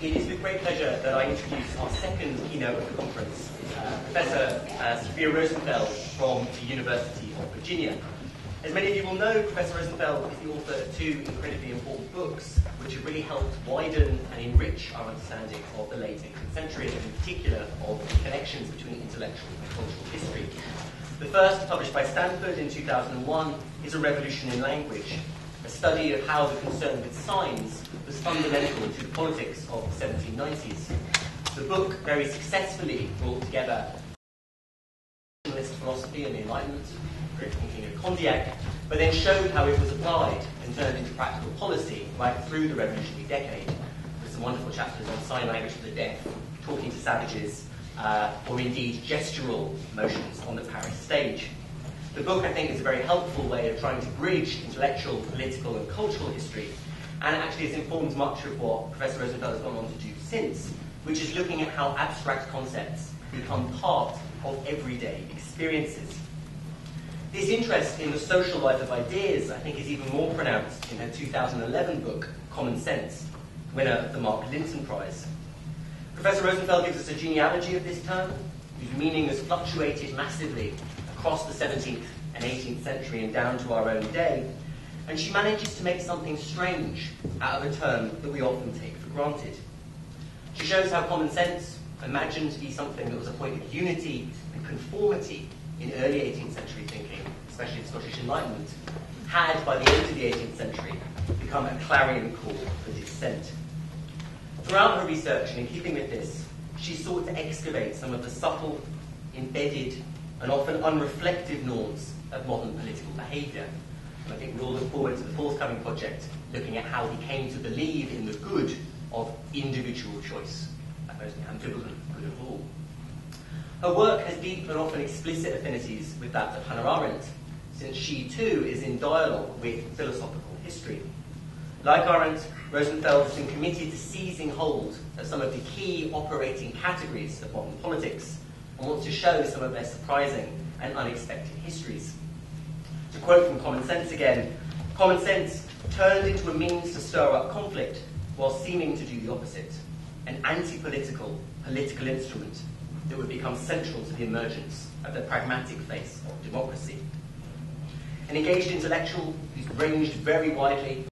It is with great pleasure that I introduce our second keynote of the conference, Professor Sofia Roosevelt from the University of Virginia. As many of you will know, Professor Rosenfeld is the author of two incredibly important books which have really helped widen and enrich our understanding of the late 18th century, and in particular of the connections between intellectual and cultural history. The first, published by Stanford in 2001, is A Revolution in Language, a study of how the concern with signs was fundamental to the politics of the 1790s. The book very successfully brought together nationalist philosophy and the Enlightenment, great thinking of Condillac, but then showed how it was applied and turned into practical policy right through the revolutionary decade, with some wonderful chapters on sign language for the deaf, talking to savages, or indeed gestural motions on the Paris stage. The book, I think, is a very helpful way of trying to bridge intellectual, political, and cultural history, and actually has informed much of what Professor Rosenfeld has gone on to do since, which is looking at how abstract concepts become part of everyday experiences. This interest in the social life of ideas, I think, is even more pronounced in her 2011 book, Common Sense, winner of the Mark Linton Prize. Professor Rosenfeld gives us a genealogy of this term, whose meaning has fluctuated massively across the 17th and 18th century and down to our own day, and she manages to make something strange out of a term that we often take for granted. She shows how common sense, imagined to be something that was a point of unity and conformity in early 18th century thinking, especially the Scottish Enlightenment, had, by the end of the 18th century, become a clarion call for dissent. Throughout her research, and in keeping with this, she sought to excavate some of the subtle, embedded, and often unreflective norms of modern political behaviour. And I think we all look forward to the forthcoming project, looking at how he came to believe in the good of individual choice, that most ambivalent good of all. Her work has deep and often explicit affinities with that of Hannah Arendt, since she too is in dialogue with philosophical history. Like Arendt, Rosenfeld has been committed to seizing hold of some of the key operating categories of modern politics, and wants to show some of their surprising and unexpected histories. To quote from Common Sense again, common sense turned into a means to stir up conflict while seeming to do the opposite, an anti-political, political instrument that would become central to the emergence of the pragmatic face of democracy. An engaged intellectual who's ranged very widely,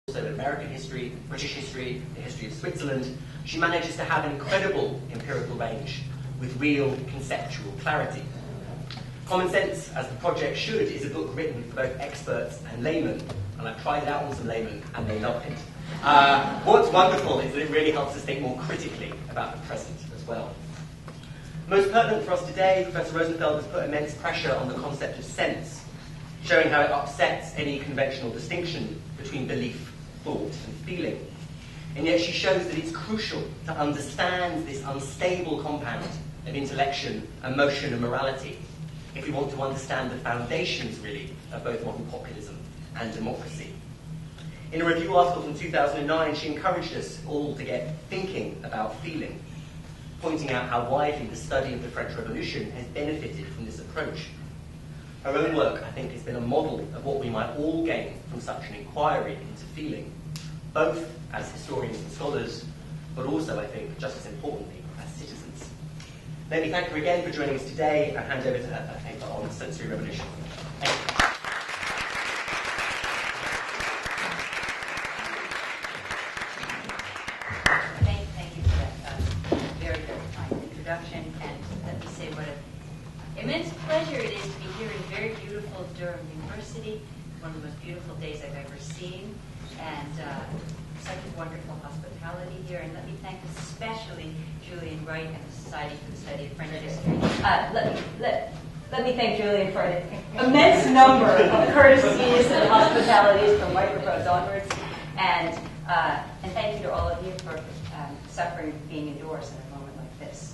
also in American history, British history, the history of Switzerland, she manages to have an incredible empirical range with real conceptual clarity. Common Sense, as the project should, is a book written for both experts and laymen, and I've tried it out on some laymen, and they love it. What's wonderful is that it really helps us think more critically about the present as well. Most pertinent for us today, Professor Rosenfeld has put immense pressure on the concept of sense, showing how it upsets any conventional distinction between belief, thought, and feeling. And yet she shows that it's crucial to understand this unstable compound of intellection, emotion, and morality if we want to understand the foundations, really, of both modern populism and democracy. In a review article from 2009, she encouraged us all to get thinking about feeling, pointing out how widely the study of the French Revolution has benefited from this approach. Her own work, I think, has been a model of what we might all gain from such an inquiry into feeling, both as historians and scholars, but also, I think, just as importantly, as citizens. Let me thank her again for joining us today and hand over to her for a paper on the sensory revolution. Thank you. Thank you for that very, very kind introduction. And let me say what an immense pleasure it is to be here in very beautiful Durham University, one of the most beautiful days I've ever seen. And such a wonderful hospitality here. And let me thank especially Julian Wright and the Society for the Study of French History. Let me thank Julian for an immense number of courtesies and hospitalities from microphones onwards. And thank you to all of you for suffering being indoors in a moment like this.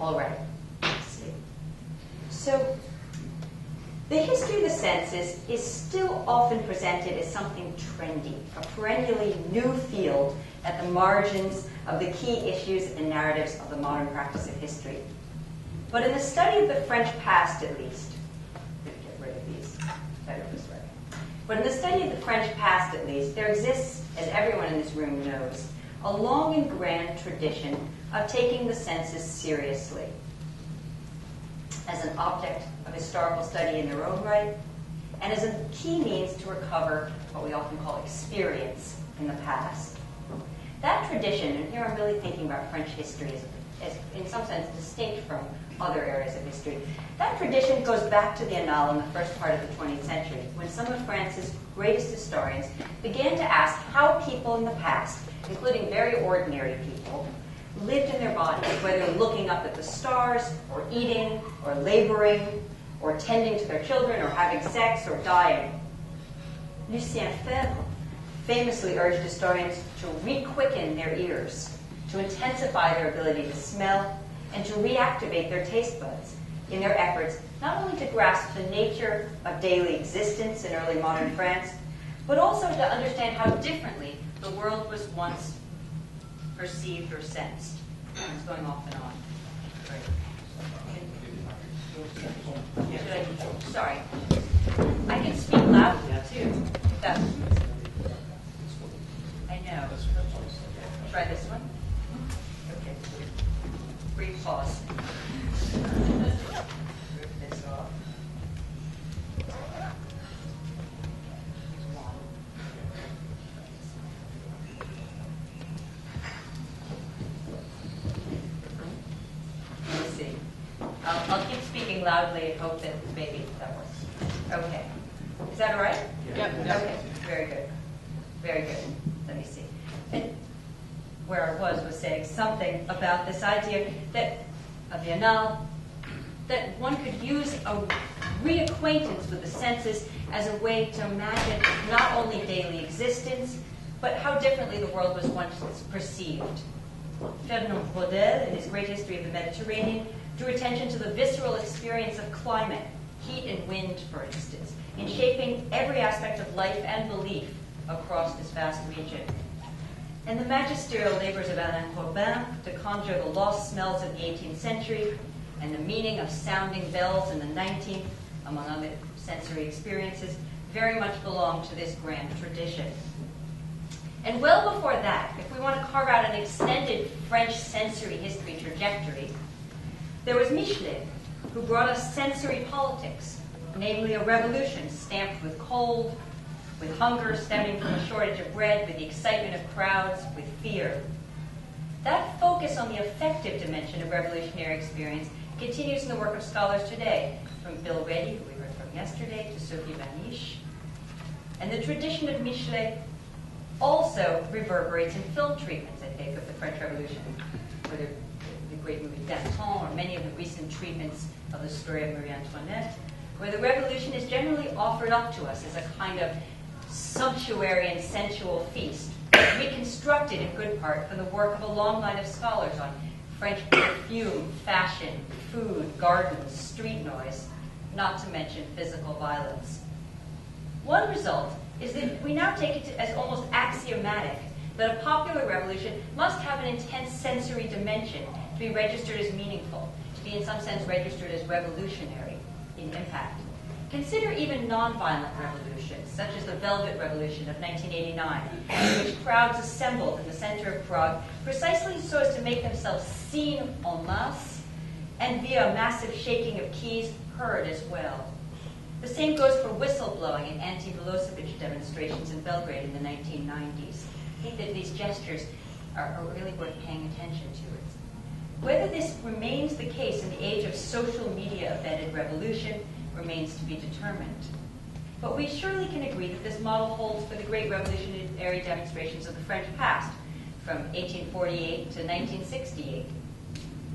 All right. Let's see. So, the history of the senses is still often presented as something trendy, a perennially new field at the margins of the key issues and narratives of the modern practice of history. But in the study of the French past, at least, get rid of these, better this way. But in the study of the French past, at least, there exists, as everyone in this room knows, a long and grand tradition of taking the senses seriously as an object of historical study in their own right, and as a key means to recover what we often call experience in the past. That tradition, and here I'm really thinking about French history as in some sense distinct from other areas of history, that tradition goes back to the Annales in the first part of the 20th century, when some of France's greatest historians began to ask how people in the past, including very ordinary people, lived in their bodies, whether looking up at the stars, or eating, or laboring, or tending to their children, or having sex, or dying. Lucien Febvre famously urged historians to re-quicken their ears, to intensify their ability to smell, and to reactivate their taste buds in their efforts not only to grasp the nature of daily existence in early modern France, but also to understand how differently the world was once perceived or sensed. It's going off and on. Sorry. I can speak loudly too. I know. Try this one. Okay. Brief pause. Rip this off. Let's see. I'll keep speaking loudly and hope that maybe that works. Okay. Is that all right? Yep. Okay. Very good. Very good. Let me see. And where I was saying something about this idea that of the Annales, that one could use a reacquaintance with the senses as a way to imagine not only daily existence, but how differently the world was once perceived. Ferdinand Braudel, in his great history of the Mediterranean, drew attention to the visceral experience of climate, heat and wind, for instance, in shaping every aspect of life and belief across this vast region. And the magisterial labors of Alain Robin to conjure the lost smells of the 18th century and the meaning of sounding bells in the 19th, among other sensory experiences, very much belong to this grand tradition. And well before that, if we want to carve out an extended French sensory history trajectory, there was Michelet, who brought us sensory politics, namely a revolution stamped with cold, with hunger stemming from a shortage of bread, with the excitement of crowds, with fear. That focus on the affective dimension of revolutionary experience continues in the work of scholars today, from Bill Reddy, who we heard from yesterday, to Sophie Vanish. And the tradition of Michelet also reverberates in film treatments, I think, of the French Revolution, whether the great movie Danton or many of the recent treatments of the story of Marie Antoinette, where the revolution is generally offered up to us as a kind of sumptuary and sensual feast, reconstructed in good part from the work of a long line of scholars on French perfume, fashion, food, gardens, street noise, not to mention physical violence. One result is that we now take it as almost axiomatic that a popular revolution must have an intense sensory dimension to be registered as meaningful, to be in some sense registered as revolutionary in impact. Consider even nonviolent revolutions, such as the Velvet Revolution of 1989, in which crowds assembled in the center of Prague precisely so as to make themselves seen en masse and via a massive shaking of keys heard as well. The same goes for whistleblowing and anti-Milosevic demonstrations in Belgrade in the 1990s. I think that these gestures are really worth paying attention to. Whether this remains the case in the age of social media-embedded revolution remains to be determined. But we surely can agree that this model holds for the great revolutionary demonstrations of the French past, from 1848 to 1968.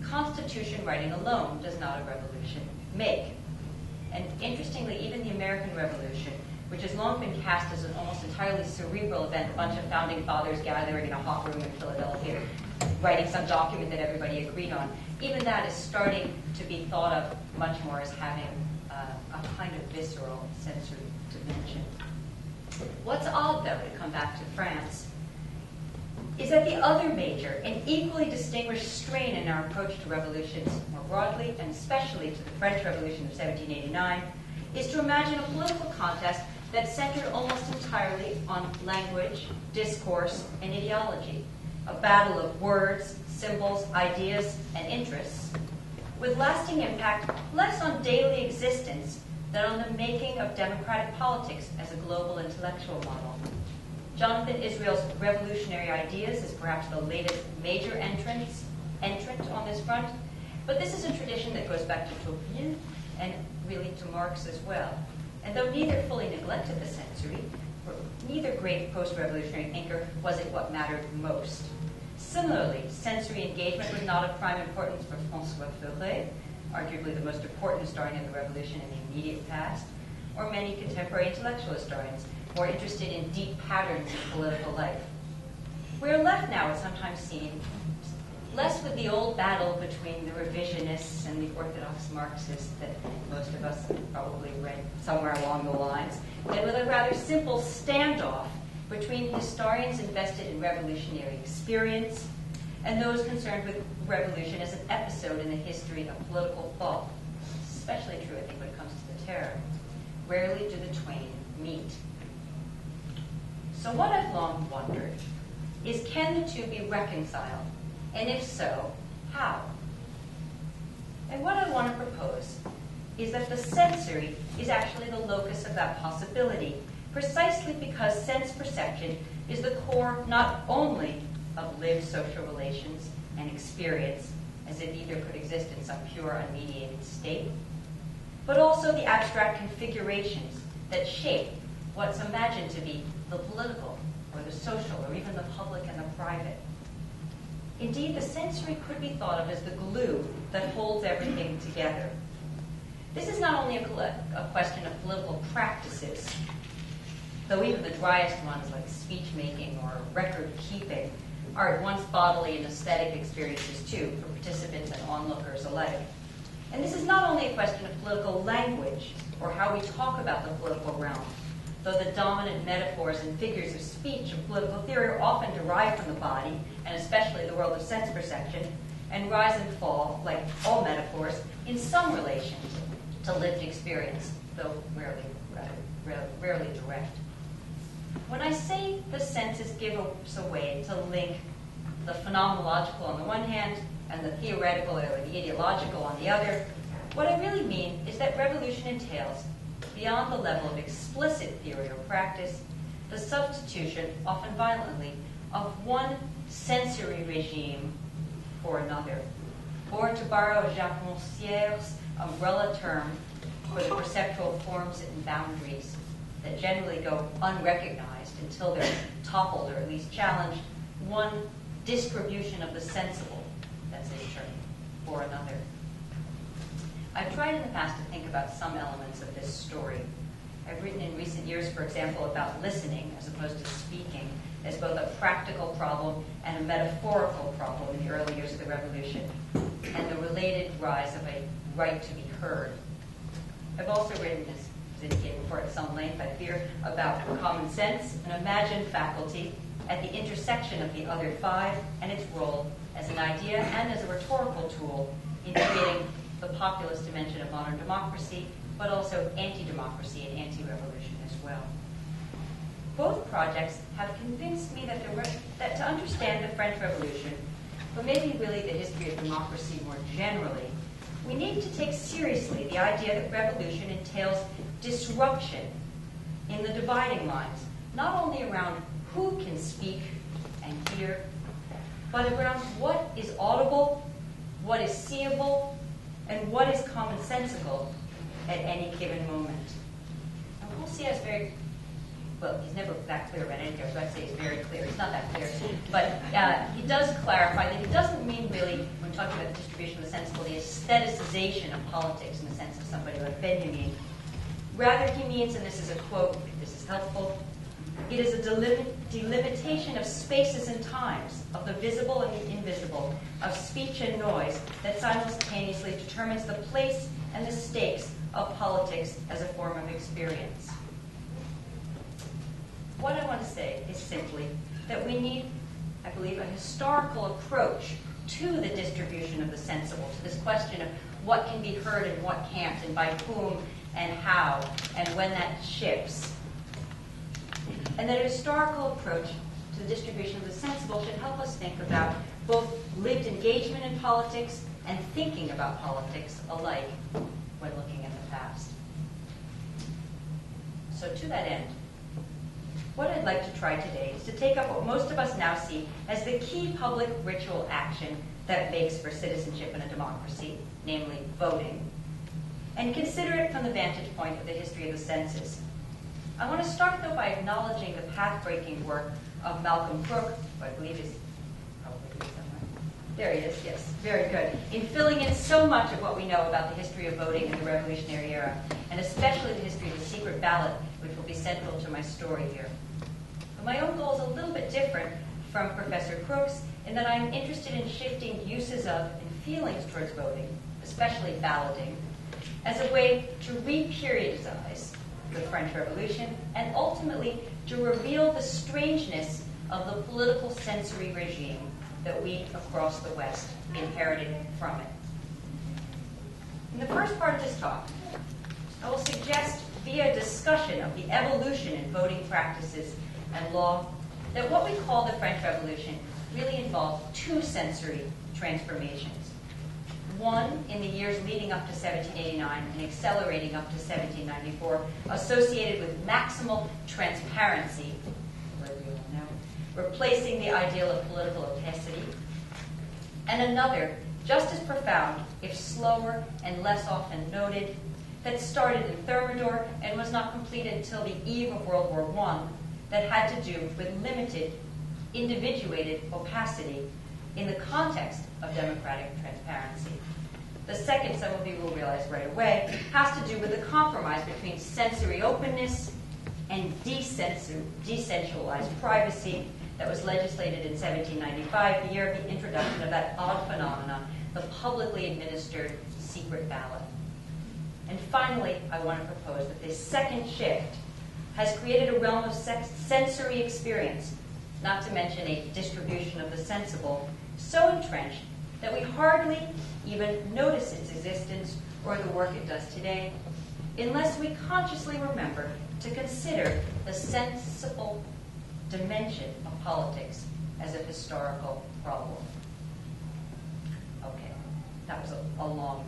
Constitution writing alone does not a revolution make. And interestingly, even the American Revolution, which has long been cast as an almost entirely cerebral event, a bunch of founding fathers gathering in a hot room in Philadelphia, writing some document that everybody agreed on, even that is starting to be thought of much more as having a kind of visceral sensory dimension. What's odd, though, to come back to France, is that the other major and equally distinguished strain in our approach to revolutions more broadly, and especially to the French Revolution of 1789, is to imagine a political contest that centered almost entirely on language, discourse, and ideology, a battle of words, symbols, ideas, and interests, with lasting impact less on daily existence than on the making of democratic politics as a global intellectual model. Jonathan Israel's revolutionary ideas is perhaps the latest major entrant on this front, but this is a tradition that goes back to Tocqueville and really to Marx as well. And though neither fully neglected the sensory, for neither great post-revolutionary thinker was it what mattered most. Similarly, sensory engagement was not of prime importance for François Furet, arguably the most important historian of the revolution in the immediate past, or many contemporary intellectual historians more interested in deep patterns in political life. We're left now, as sometimes seen, less with the old battle between the revisionists and the orthodox Marxists that most of us probably read somewhere along the lines, and with a rather simple standoff between historians invested in revolutionary experience and those concerned with revolution as an episode in the history of political thought. Especially true, I think, when it comes to the terror. Rarely do the twain meet. So what I've long wondered is, can the two be reconciled? And if so, how? And what I want to propose is that the sensory is actually the locus of that possibility, precisely because sense perception is the core not only of lived social relations and experience, as if either could exist in some pure unmediated state, but also the abstract configurations that shape what's imagined to be the political or the social or even the public and the private. Indeed, the sensory could be thought of as the glue that holds everything together. This is not only a question of political practices, though even the driest ones like speech-making or record-keeping are at once bodily and aesthetic experiences too for participants and onlookers alike. And this is not only a question of political language or how we talk about the political realm, though the dominant metaphors and figures of speech of political theory are often derived from the body, and especially the world of sense perception, and rise and fall, like all metaphors, in some relation to lived experience, though rarely direct. When I say the senses give us a way to link the phenomenological on the one hand and the theoretical or the ideological on the other, what I really mean is that revolution entails, beyond the level of explicit theory or practice, the substitution, often violently, of one sensory regime for another. Or to borrow Jacques Monsière's umbrella term for the perceptual forms and boundaries that generally go unrecognized until they're toppled or at least challenged, one distribution of the sensible, that's his term, for another. I've tried in the past to think about some elements of this story. I've written in recent years, for example, about listening as opposed to speaking as both a practical problem and a metaphorical problem in the early years of the revolution, and the related rise of a right to be heard. I've also written, as indicated before at some length, I fear, about common sense, an imagined faculty at the intersection of the other five, and its role as an idea and as a rhetorical tool in creating the populist dimension of modern democracy, but also anti-democracy and anti-revolution as well. Both projects have convinced me that to understand the French Revolution, but maybe really the history of democracy more generally, we need to take seriously the idea that revolution entails disruption in the dividing lines, not only around who can speak and hear, but around what is audible, what is seeable, and what is commonsensical at any given moment. And Paul is very, well, he's never that clear about anything, so I'd say he's very clear. He's not that clear. But he does clarify that he doesn't mean really, when talking about the distribution of the sensible, the aestheticization of politics in the sense of somebody like Benjamin. Rather, he means, and this is a quote, if this is helpful, it is a delimitation of spaces and times, of the visible and the invisible, of speech and noise, that simultaneously determines the place and the stakes of politics as a form of experience. What I want to say is simply that we need, I believe, a historical approach to the distribution of the sensible, to this question of what can be heard and what can't, and by whom and how, and when that shifts. And that a historical approach to the distribution of the sensible should help us think about both lived engagement in politics and thinking about politics alike when looking at the past. So to that end, what I'd like to try today is to take up what most of us now see as the key public ritual action that makes for citizenship in a democracy, namely voting, and consider it from the vantage point of the history of the census. I want to start, though, by acknowledging the path-breaking work of Malcolm Crook, who I believe is probably here somewhere. There he is, yes, very good, in filling in so much of what we know about the history of voting in the Revolutionary era, and especially the history of the secret ballot, which will be central to my story here. But my own goal is a little bit different from Professor Crook's, in that I'm interested in shifting uses of and feelings towards voting, especially balloting, as a way to re-periodize the French Revolution and ultimately to reveal the strangeness of the political sensory regime that we across the West inherited from it. In the first part of this talk, I will suggest via discussion of the evolution in voting practices and law that what we call the French Revolution really involved two sensory transformations. One in the years leading up to 1789 and accelerating up to 1794, associated with maximal transparency, where we all know, replacing the ideal of political opacity. And another, just as profound, if slower and less often noted, that started in Thermidor and was not completed until the eve of World War I, that had to do with limited, individuated opacity in the context of democratic transparency. The second, some of you will realize right away, has to do with the compromise between sensory openness and decentralized privacy that was legislated in 1795, the year of the introduction of that odd phenomenon, the publicly administered secret ballot. And finally, I want to propose that this second shift has created a realm of sensory experience, not to mention a distribution of the sensible, so entrenched that we hardly even notice its existence or the work it does today, unless we consciously remember to consider the sensible dimension of politics as a historical problem. Okay, that was a long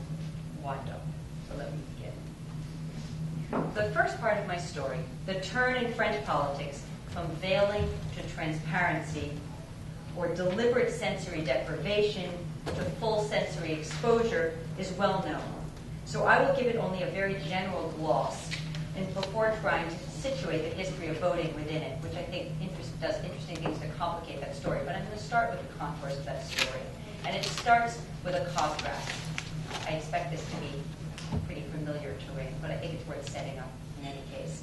wind-up, so let me begin. The first part of my story, the turn in French politics from veiling to transparency, or deliberate sensory deprivation to full sensory exposure, is well known. So I will give it only a very general gloss, and before trying to situate the history of voting within it, which I think does interesting things to complicate that story. But I'm going to start with the contours of that story. And it starts with a contrast. I expect this to be pretty familiar terrain, but I think it's worth setting up in any case.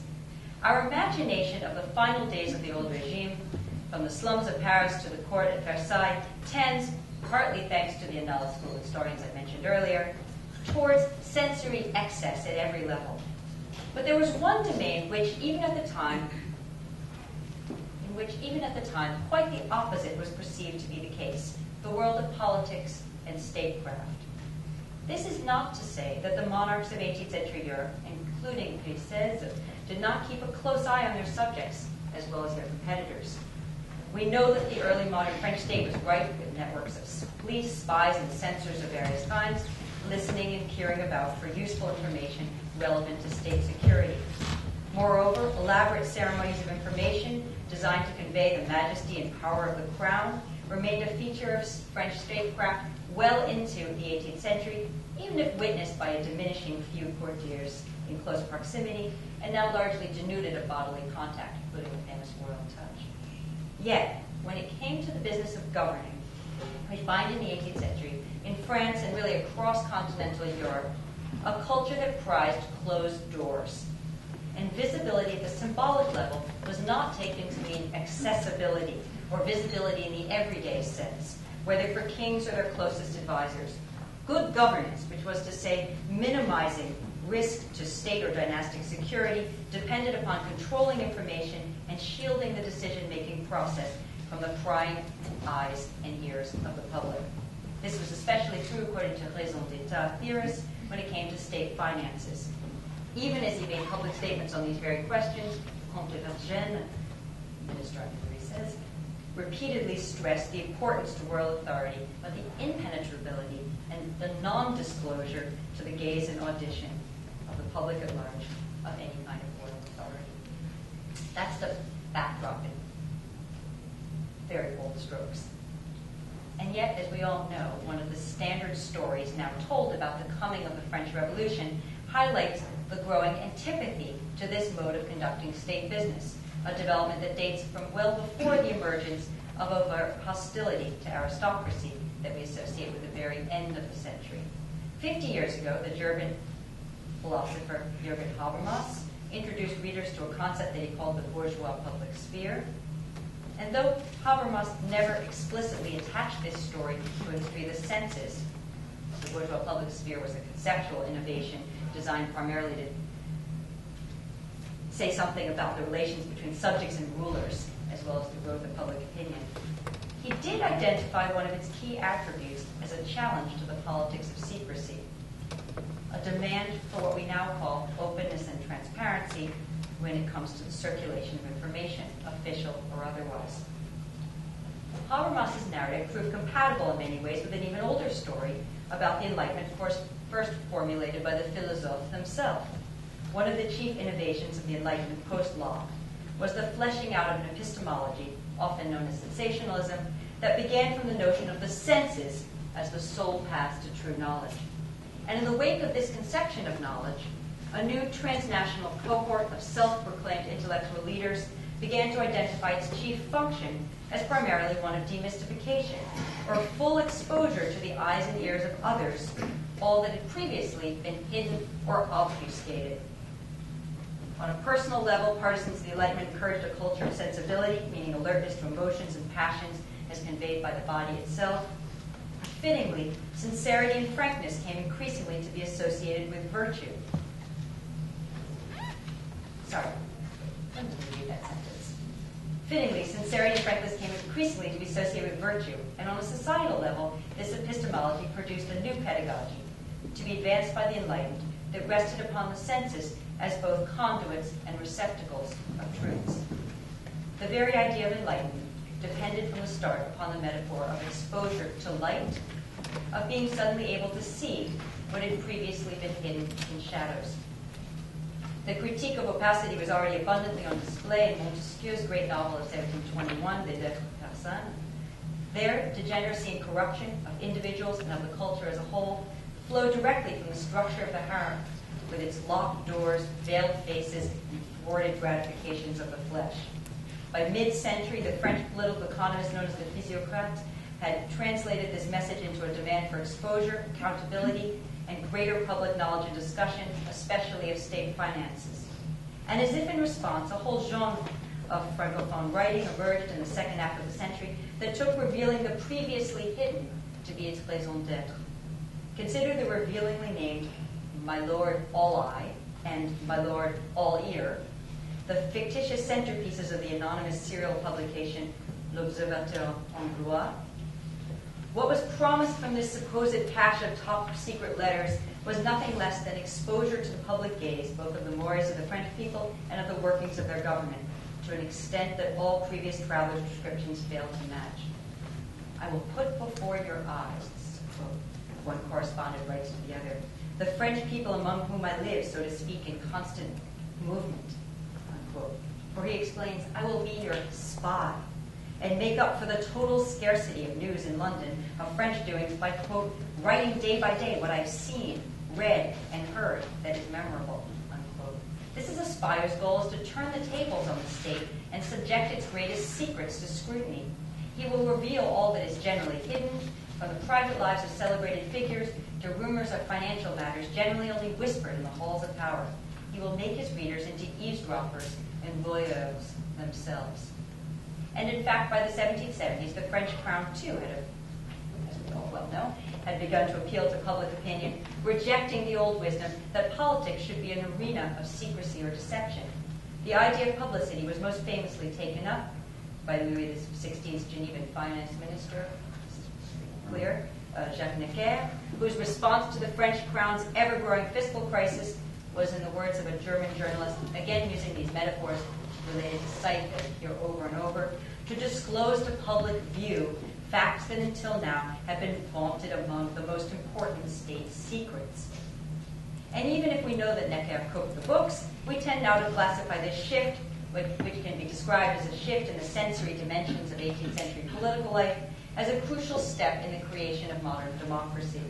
Our imagination of the final days of the old regime, from the slums of Paris to the court at Versailles, tends, partly thanks to the Annales School historians I mentioned earlier, towards sensory excess at every level. But there was one domain which, even at the time, quite the opposite was perceived to be the case: the world of politics and statecraft. This is not to say that the monarchs of 18th century Europe, including Louis XVI, did not keep a close eye on their subjects as well as their competitors. We know that the early modern French state was rife with networks of police, spies, and censors of various kinds, listening and peering about for useful information relevant to state security. Moreover, elaborate ceremonies of information designed to convey the majesty and power of the crown remained a feature of French statecraft well into the 18th century, even if witnessed by a diminishing few courtiers in close proximity, and now largely denuded of bodily contact, including the famous royal touch. Yet, when it came to the business of governing, we find in the 18th century, in France and really across continental Europe, a culture that prized closed doors. And visibility at the symbolic level was not taken to mean accessibility or visibility in the everyday sense, whether for kings or their closest advisors. Good governance, which was to say minimizing risk to state or dynastic security, depended upon controlling information and shielding the decision-making process from the prying eyes and ears of the public. This was especially true, according to raison d'etat theorists, when it came to state finances. Even as he made public statements on these very questions, Comte de Vergennes, Minister under Louis XVI, repeatedly stressed the importance to royal authority of the impenetrability and the non-disclosure to the gaze and audition of the public at large of any kind of royal authority. That's the backdrop in very bold strokes. And yet, as we all know, one of the standard stories now told about the coming of the French Revolution highlights the growing antipathy to this mode of conducting state business, a development that dates from well before the emergence of a hostility to aristocracy that we associate with the very end of the century. 50 years ago, the German philosopher Jürgen Habermas introduced readers to a concept that he called the bourgeois public sphere. And though Habermas never explicitly attached this story to a history of the senses, the bourgeois public sphere was a conceptual innovation designed primarily to say something about the relations between subjects and rulers, as well as the growth of public opinion. He did identify one of its key attributes as a challenge to the politics of secrecy, a demand for what we now call openness and transparency when it comes to the circulation of information, official or otherwise. Habermas's narrative proved compatible in many ways with an even older story about the Enlightenment first formulated by the philosophes themselves. One of the chief innovations of the Enlightenment post-Locke was the fleshing out of an epistemology, often known as sensationalism, that began from the notion of the senses as the sole path to true knowledge. And in the wake of this conception of knowledge, a new transnational cohort of self-proclaimed intellectual leaders began to identify its chief function as primarily one of demystification, or full exposure to the eyes and ears of others, all that had previously been hidden or obfuscated. On a personal level, partisans of the Enlightenment encouraged a culture of sensibility, meaning alertness to emotions and passions as conveyed by the body itself. Fittingly, sincerity and frankness came increasingly to be associated with virtue. Sorry, let me read that sentence. Fittingly, sincerity and frankness came increasingly to be associated with virtue, and on a societal level, this epistemology produced a new pedagogy, to be advanced by the enlightened, that rested upon the senses as both conduits and receptacles of truths. The very idea of enlightenment depended from the start upon the metaphor of exposure to light, of being suddenly able to see what had previously been hidden in shadows. The critique of opacity was already abundantly on display in Montesquieu's great novel of 1721, Les Deux Personnes. There, degeneracy and corruption of individuals and of the culture as a whole flow directly from the structure of the harem, with its locked doors, veiled faces, and thwarted gratifications of the flesh. By mid-century, the French political economist known as the physiocrate had translated this message into a demand for exposure, accountability, and greater public knowledge and discussion, especially of state finances. And as if in response, a whole genre of Francophone writing emerged in the second half of the century that took revealing the previously hidden to be its raison d'etre. Consider the revealingly named My Lord All-Eye and My Lord All-Ear, the fictitious centerpieces of the anonymous serial publication L'Observateur Anglois. What was promised from this supposed cache of top-secret letters was nothing less than exposure to the public gaze, both of the mores of the French people and of the workings of their government, to an extent that all previous travelers' descriptions failed to match. I will put before your eyes, this is a quote, one correspondent writes to the other, the French people among whom I live, so to speak, in constant movement, unquote. For he explains, I will be your spy, and make up for the total scarcity of news in London of French doings by, quote, writing day by day what I've seen, read, and heard that is memorable, unquote. This is a spy whose goal is to turn the tables on the state and subject its greatest secrets to scrutiny. He will reveal all that is generally hidden, from the private lives of celebrated figures to rumors of financial matters generally only whispered in the halls of power. He will make his readers into eavesdroppers and voyeurs themselves. And in fact, by the 1770s, the French crown, too, as we all well know, had begun to appeal to public opinion, rejecting the old wisdom that politics should be an arena of secrecy or deception. The idea of publicity was most famously taken up by Louis XVI's Genevan finance minister, clear, Jacques Necker, whose response to the French crown's ever-growing fiscal crisis was, in the words of a German journalist, again using these metaphors related to sight that I hear over and over, to disclose to public view facts that until now have been vaunted among the most important state secrets. And even if we know that Necker cooked the books, we tend now to classify this shift, which can be described as a shift in the sensory dimensions of 18th century political life, as a crucial step in the creation of modern democracy.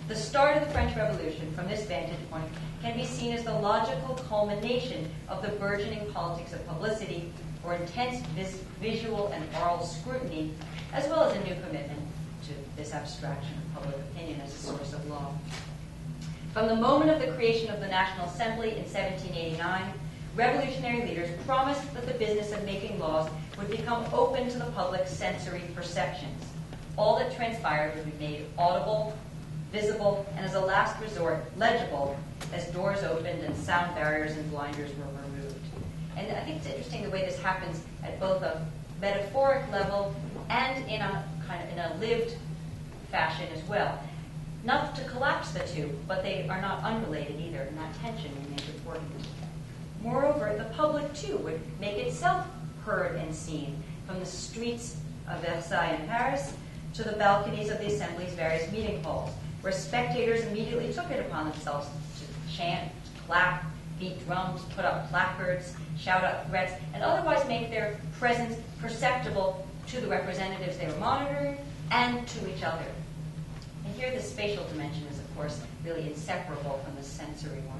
The start of the French Revolution, from this vantage point, can be seen as the logical culmination of the burgeoning politics of publicity, or intense visual and oral scrutiny, as well as a new commitment to this abstraction of public opinion as a source of law. From the moment of the creation of the National Assembly in 1789, revolutionary leaders promised that the business of making laws would become open to the public's sensory perceptions. All that transpired would be made audible, visible, and as a last resort, legible, as doors opened and sound barriers and blinders were removed. And I think it's interesting the way this happens at both a metaphoric level and in a lived fashion as well. Not to collapse the two, but they are not unrelated either, and that tension remains important. Moreover, the public, too, would make itself heard and seen from the streets of Versailles and Paris to the balconies of the Assembly's various meeting halls, where spectators immediately took it upon themselves to chant, clap, beat drums, put up placards, shout out threats, and otherwise make their presence perceptible to the representatives they were monitoring and to each other. And here the spatial dimension is, of course, really inseparable from the sensory one.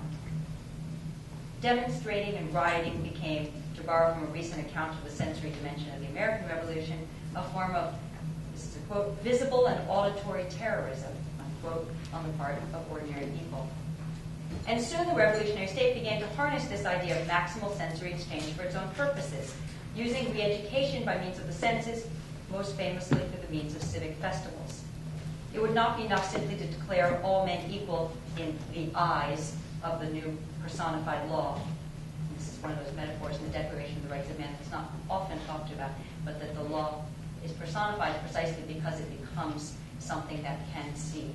Demonstrating and rioting became, to borrow from a recent account of the sensory dimension of the American Revolution, a form of, this is a quote, visible and auditory terrorism, unquote, on the part of ordinary people. And soon the revolutionary state began to harness this idea of maximal sensory exchange for its own purposes, using re-education by means of the senses, most famously through the means of civic festivals. It would not be enough simply to declare all men equal in the eyes of the new personified law. This is one of those metaphors in the Declaration of the Rights of Man that's not often talked about, but that the law is personified precisely because it becomes something that can see.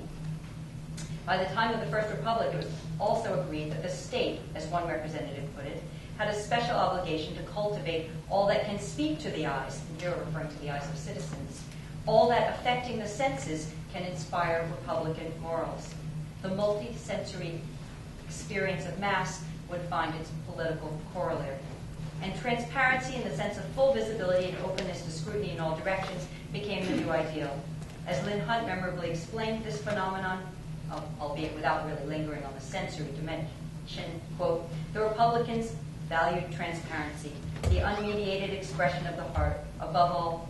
By the time of the First Republic, it was also agreed that the state, as one representative put it, had a special obligation to cultivate all that can speak to the eyes, and here we're referring to the eyes of citizens. All that affecting the senses can inspire Republican morals. The multi-sensory experience of mass would find its political corollary. And transparency in the sense of full visibility and openness to scrutiny in all directions became the new ideal. As Lynn Hunt memorably explained this phenomenon, albeit without really lingering on the sensory dimension, quote, the Republicans valued transparency, the unmediated expression of the heart, above all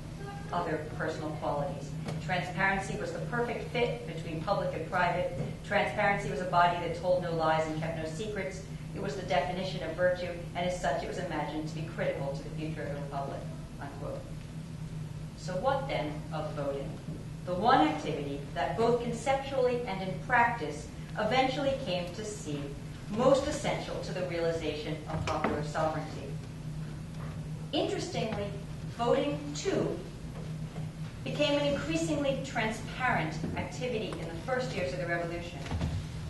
other personal qualities. Transparency was the perfect fit between public and private. Transparency was a body that told no lies and kept no secrets. It was the definition of virtue, and as such it was imagined to be critical to the future of the republic, unquote. So what then of voting? The one activity that both conceptually and in practice eventually came to seem most essential to the realization of popular sovereignty. Interestingly, voting, too, became an increasingly transparent activity in the first years of the Revolution.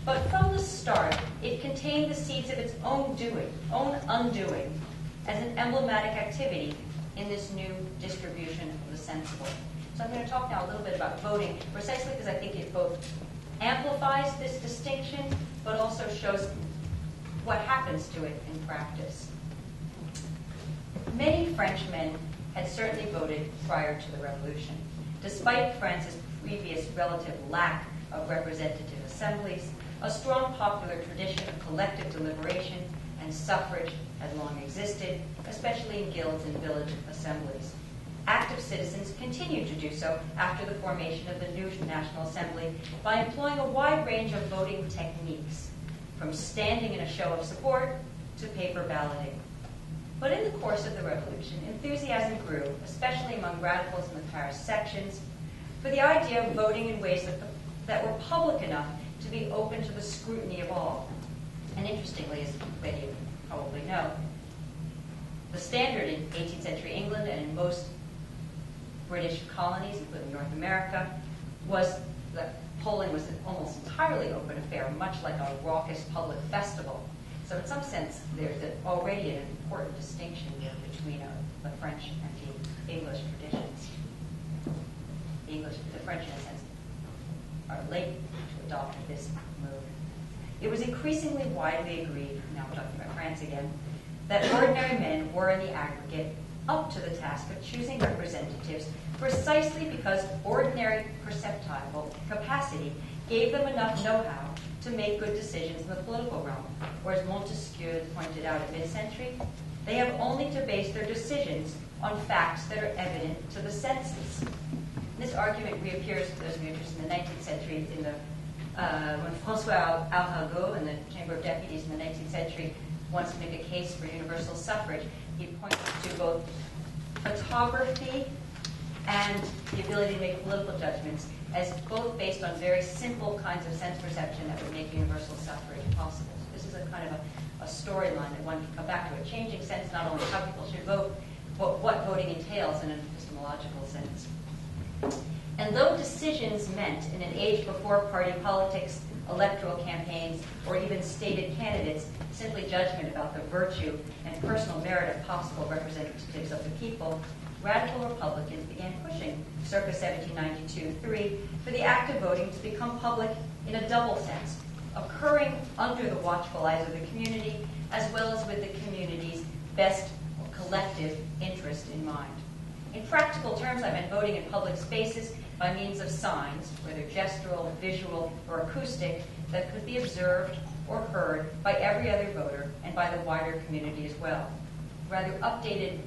But from the start, it contained the seeds of its own undoing, as an emblematic activity in this new distribution of the sensible. So I'm going to talk now a little bit about voting, precisely because I think it both amplifies this distinction, but also shows what happens to it in practice. Many Frenchmen had certainly voted prior to the Revolution. Despite France's previous relative lack of representative assemblies, a strong popular tradition of collective deliberation and suffrage had long existed, especially in guilds and village assemblies. Active citizens continued to do so after the formation of the new National Assembly by employing a wide range of voting techniques, from standing in a show of support to paper balloting. But in the course of the Revolution, enthusiasm grew, especially among radicals in the Paris sections, for the idea of voting in ways that were public enough to be open to the scrutiny of all. And interestingly, as many of you probably know, the standard in 18th century England and in most British colonies, including North America, was that polling was an almost entirely open affair, much like a raucous public festival. So in some sense, there's already an important distinction here between the French and the English traditions. The French, in a sense, are late to adopt this move. It was increasingly widely agreed, now we're talking about France again, that ordinary men were in the aggregate up to the task of choosing representatives precisely because ordinary perceptible capacity gave them enough know-how to make good decisions in the political realm. Or as Montesquieu pointed out in mid-century, they have only to base their decisions on facts that are evident to the senses. This argument reappears, for those of you interested, in the 19th century, when François Arago in the Chamber of Deputies in the 19th century wants to make a case for universal suffrage. He points to both photography and the ability to make political judgments as both based on very simple kinds of sense perception that would make universal suffrage possible. So this is a kind of a storyline that one can come back to, a changing sense not only how people should vote, but what voting entails in an epistemological sense. And though decisions meant in an age before party politics, electoral campaigns, or even stated candidates, simply judgment about the virtue and personal merit of possible representatives of the people, radical Republicans began pushing, circa 1792-3, for the act of voting to become public in a double sense, occurring under the watchful eyes of the community, as well as with the community's best collective interest in mind. In practical terms, I meant voting in public spaces by means of signs, whether gestural, visual, or acoustic, that could be observed or heard by every other voter and by the wider community as well. A rather updated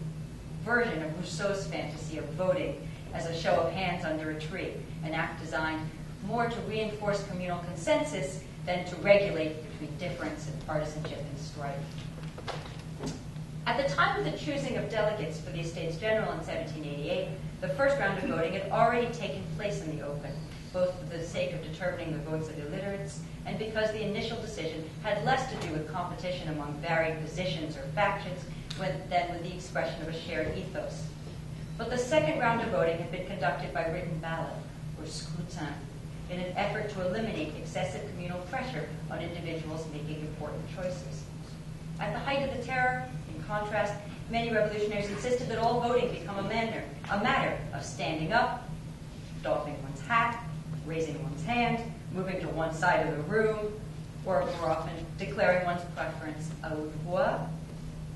version of Rousseau's fantasy of voting as a show of hands under a tree, an act designed more to reinforce communal consensus than to regulate between difference and partisanship and strife. At the time of the choosing of delegates for the Estates General in 1788, the first round of voting had already taken place in the open, both for the sake of determining the votes of illiterates and because the initial decision had less to do with competition among varied positions or factions than with the expression of a shared ethos. But the second round of voting had been conducted by written ballot, or scrutin, in an effort to eliminate excessive communal pressure on individuals making important choices. At the height of the Terror, in contrast, many revolutionaries insisted that all voting become a matter of standing up, doffing one's hat, raising one's hand, moving to one side of the room, or more often declaring one's preference à haute voix,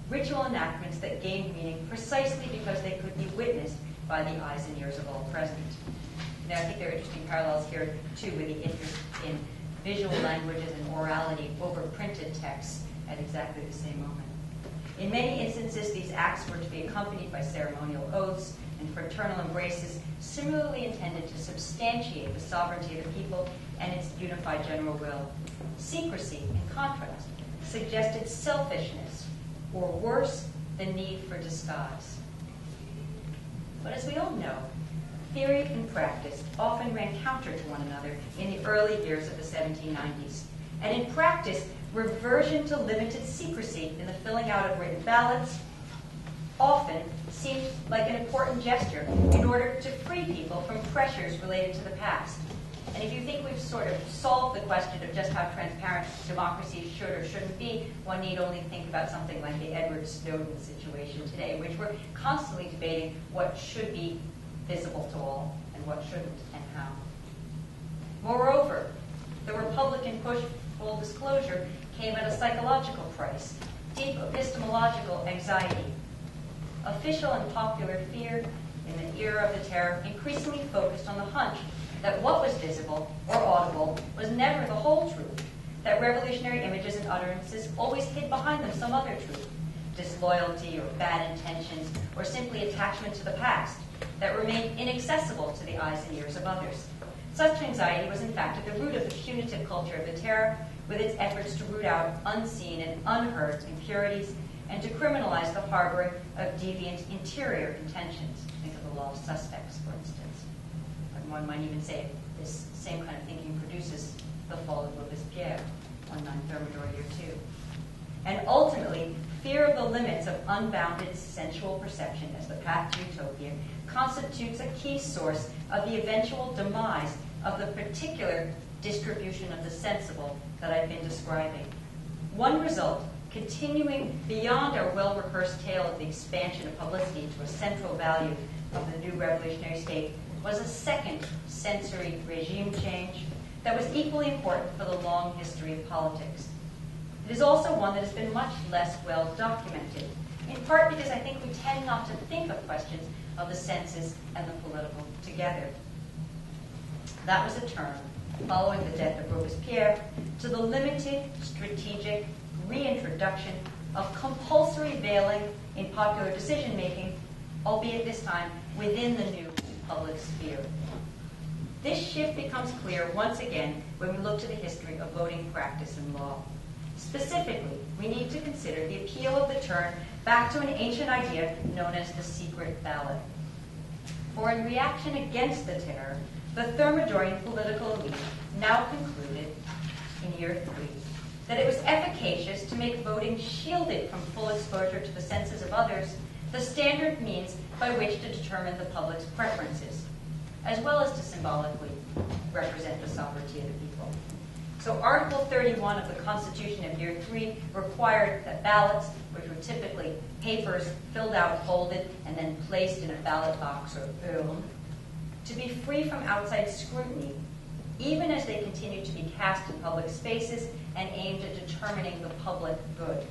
ritual enactments that gained meaning precisely because they could be witnessed by the eyes and ears of all present. Now, I think there are interesting parallels here, too, with the interest in visual languages and orality over printed texts at exactly the same moment. In many instances, these acts were to be accompanied by ceremonial oaths and fraternal embraces, similarly intended to substantiate the sovereignty of the people and its unified general will. Secrecy, in contrast, suggested selfishness, or worse, the need for disguise. But as we all know, theory and practice often ran counter to one another in the early years of the 1790s. And in practice, reversion to limited secrecy in the filling out of written ballots often seemed like an important gesture in order to free people from pressures related to the past. And if you think we've sort of solved the question of just how transparent democracy should or shouldn't be, one need only think about something like the Edward Snowden situation today, which we're constantly debating what should be visible to all and what shouldn't and how. Moreover, the Republican push for full disclosure came at a psychological price, deep epistemological anxiety. Official and popular fear in the era of the Terror increasingly focused on the hunch that what was visible or audible was never the whole truth, that revolutionary images and utterances always hid behind them some other truth, disloyalty or bad intentions, or simply attachment to the past, that remained inaccessible to the eyes and ears of others. Such anxiety was in fact at the root of the punitive culture of the Terror, with its efforts to root out unseen and unheard impurities and to criminalize the harboring of deviant interior intentions. Think of the law of suspects, for instance. And one might even say this same kind of thinking produces the fall of Robespierre on 9 Thermidor year 2. And ultimately, fear of the limits of unbounded sensual perception as the path to utopia constitutes a key source of the eventual demise of the particular distribution of the sensible that I've been describing. One result continuing beyond our well-rehearsed tale of the expansion of publicity to a central value of the new revolutionary state, was a second sensory regime change that was equally important for the long history of politics. It is also one that has been much less well documented, in part because I think we tend not to think of questions of the senses and the political together. That was a turn, following the death of Robespierre, to the limited strategic reintroduction of compulsory veiling in popular decision-making, albeit this time within the new public sphere. This shift becomes clear once again when we look to the history of voting practice and law. Specifically, we need to consider the appeal of the turn back to an ancient idea known as the secret ballot. For in reaction against the terror, the Thermidorian political elite now concluded, in year 3, that it was efficacious to make voting shielded from full exposure to the senses of others, the standard means by which to determine the public's preferences, as well as to symbolically represent the sovereignty of the people. So Article 31 of the Constitution of Year 3 required that ballots, which were typically papers filled out, folded, and then placed in a ballot box or urn, to be free from outside scrutiny, even as they continued to be cast in public spaces and aimed at determining the public good.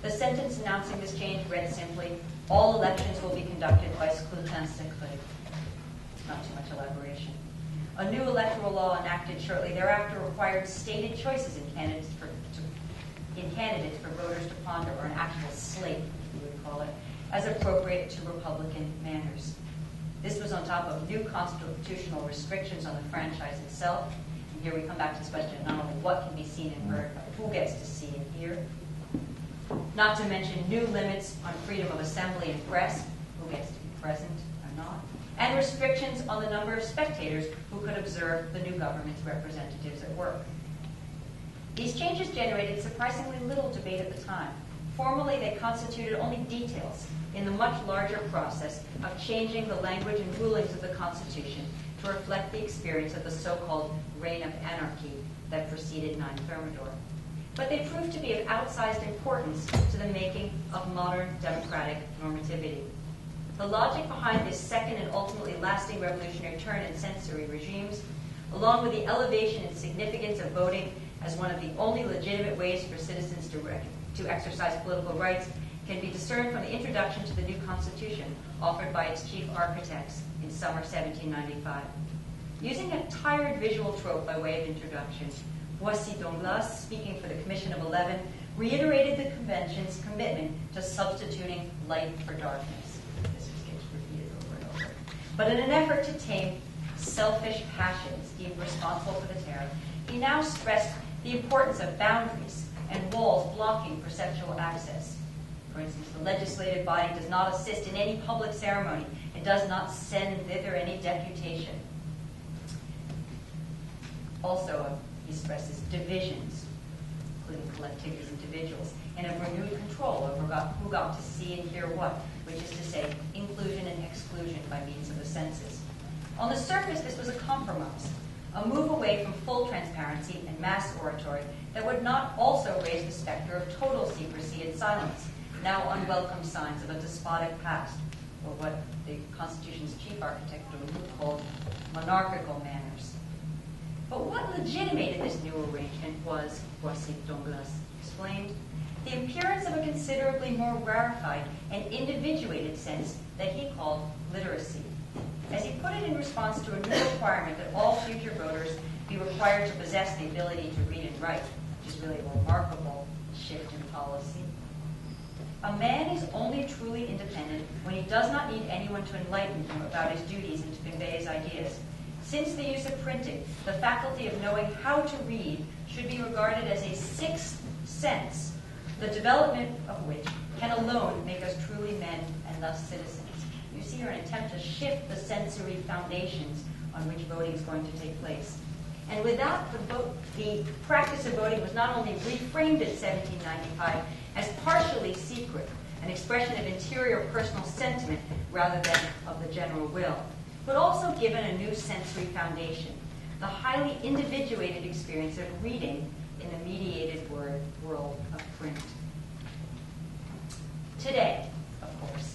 The sentence announcing this change read simply, all elections will be conducted by scrutin secret. Not too much elaboration. A new electoral law enacted shortly thereafter required stated choices in candidates for voters to ponder, or an actual slate, we would call it, as appropriate to Republican manners. This was on top of new constitutional restrictions on the franchise itself. And here we come back to this question, not only what can be seen and heard, but who gets to see and hear. Not to mention new limits on freedom of assembly and press, who gets to be present or not, and restrictions on the number of spectators who could observe the new government's representatives at work. These changes generated surprisingly little debate at the time. Formally, they constituted only details in the much larger process of changing the language and rulings of the Constitution to reflect the experience of the so-called reign of anarchy that preceded 9 Thermidor. But they proved to be of outsized importance to the making of modern democratic normativity. The logic behind this second and ultimately lasting revolutionary turn in sensory regimes, along with the elevation and significance of voting as one of the only legitimate ways for citizens to exercise political rights, can be discerned from the introduction to the new Constitution offered by its chief architects in summer 1795. Using a tired visual trope by way of introduction, Boissy Donglas, speaking for the Commission of 11, reiterated the Convention's commitment to substituting light for darkness. This gets repeated over and over. But in an effort to tame selfish passions deemed responsible for the terror, he now stressed the importance of boundaries and walls blocking perceptual access. For instance, the legislative body does not assist in any public ceremony and does not send thither any deputation. Also, he stresses divisions, including collectives and individuals, and a renewed control over who got to see and hear what, which is to say, inclusion and exclusion by means of the senses. On the surface, this was a compromise, a move away from full transparency and mass oratory that would not also raise the specter of total secrecy and silence, now unwelcome signs of a despotic past, or what the Constitution's chief architect called monarchical manners. But what legitimated this new arrangement was, Boissy Donglas explained, the appearance of a considerably more rarefied and individuated sense that he called literacy. As he put it in response to a new requirement that all future voters be required to possess the ability to read and write, which is really a remarkable shift in policy. A man is only truly independent when he does not need anyone to enlighten him about his duties and to convey his ideas. Since the use of printing, the faculty of knowing how to read should be regarded as a sixth sense, the development of which can alone make us truly men and thus citizens. You see here an attempt to shift the sensory foundations on which voting is going to take place. And with that, the practice of voting was not only reframed in 1795 as partially secret, an expression of interior personal sentiment rather than of the general will, but also given a new sensory foundation, the highly individuated experience of reading in the mediated world of print. Today, of course,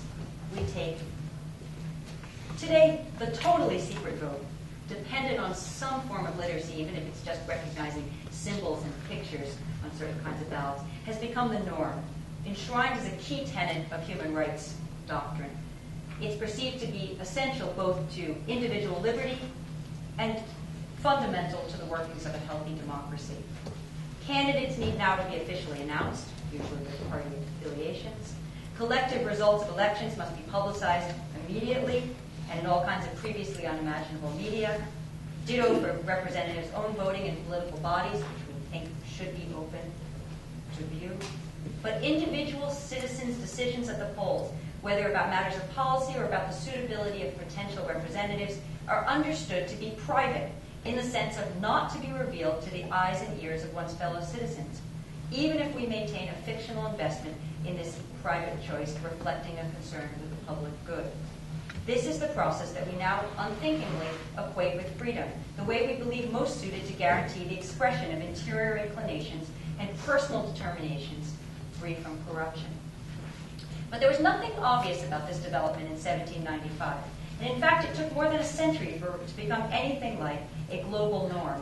today, the totally secret vote, dependent on some form of literacy, even if it's just recognizing symbols and pictures on certain kinds of ballots, has become the norm, enshrined as a key tenet of human rights doctrine. It's perceived to be essential both to individual liberty and fundamental to the workings of a healthy democracy. Candidates need now to be officially announced, usually with party affiliations. Collective results of elections must be publicized immediately and in all kinds of previously unimaginable media. Ditto for representatives' own voting in political bodies, which we think should be open to view. But individual citizens' decisions at the polls, whether about matters of policy or about the suitability of potential representatives, are understood to be private in the sense of not to be revealed to the eyes and ears of one's fellow citizens, even if we maintain a fictional investment in this private choice reflecting a concern with the public good. This is the process that we now unthinkingly equate with freedom, the way we believe most suited to guarantee the expression of interior inclinations and personal determinations free from corruption. But there was nothing obvious about this development in 1795. And in fact, it took more than a century for it to become anything like a global norm,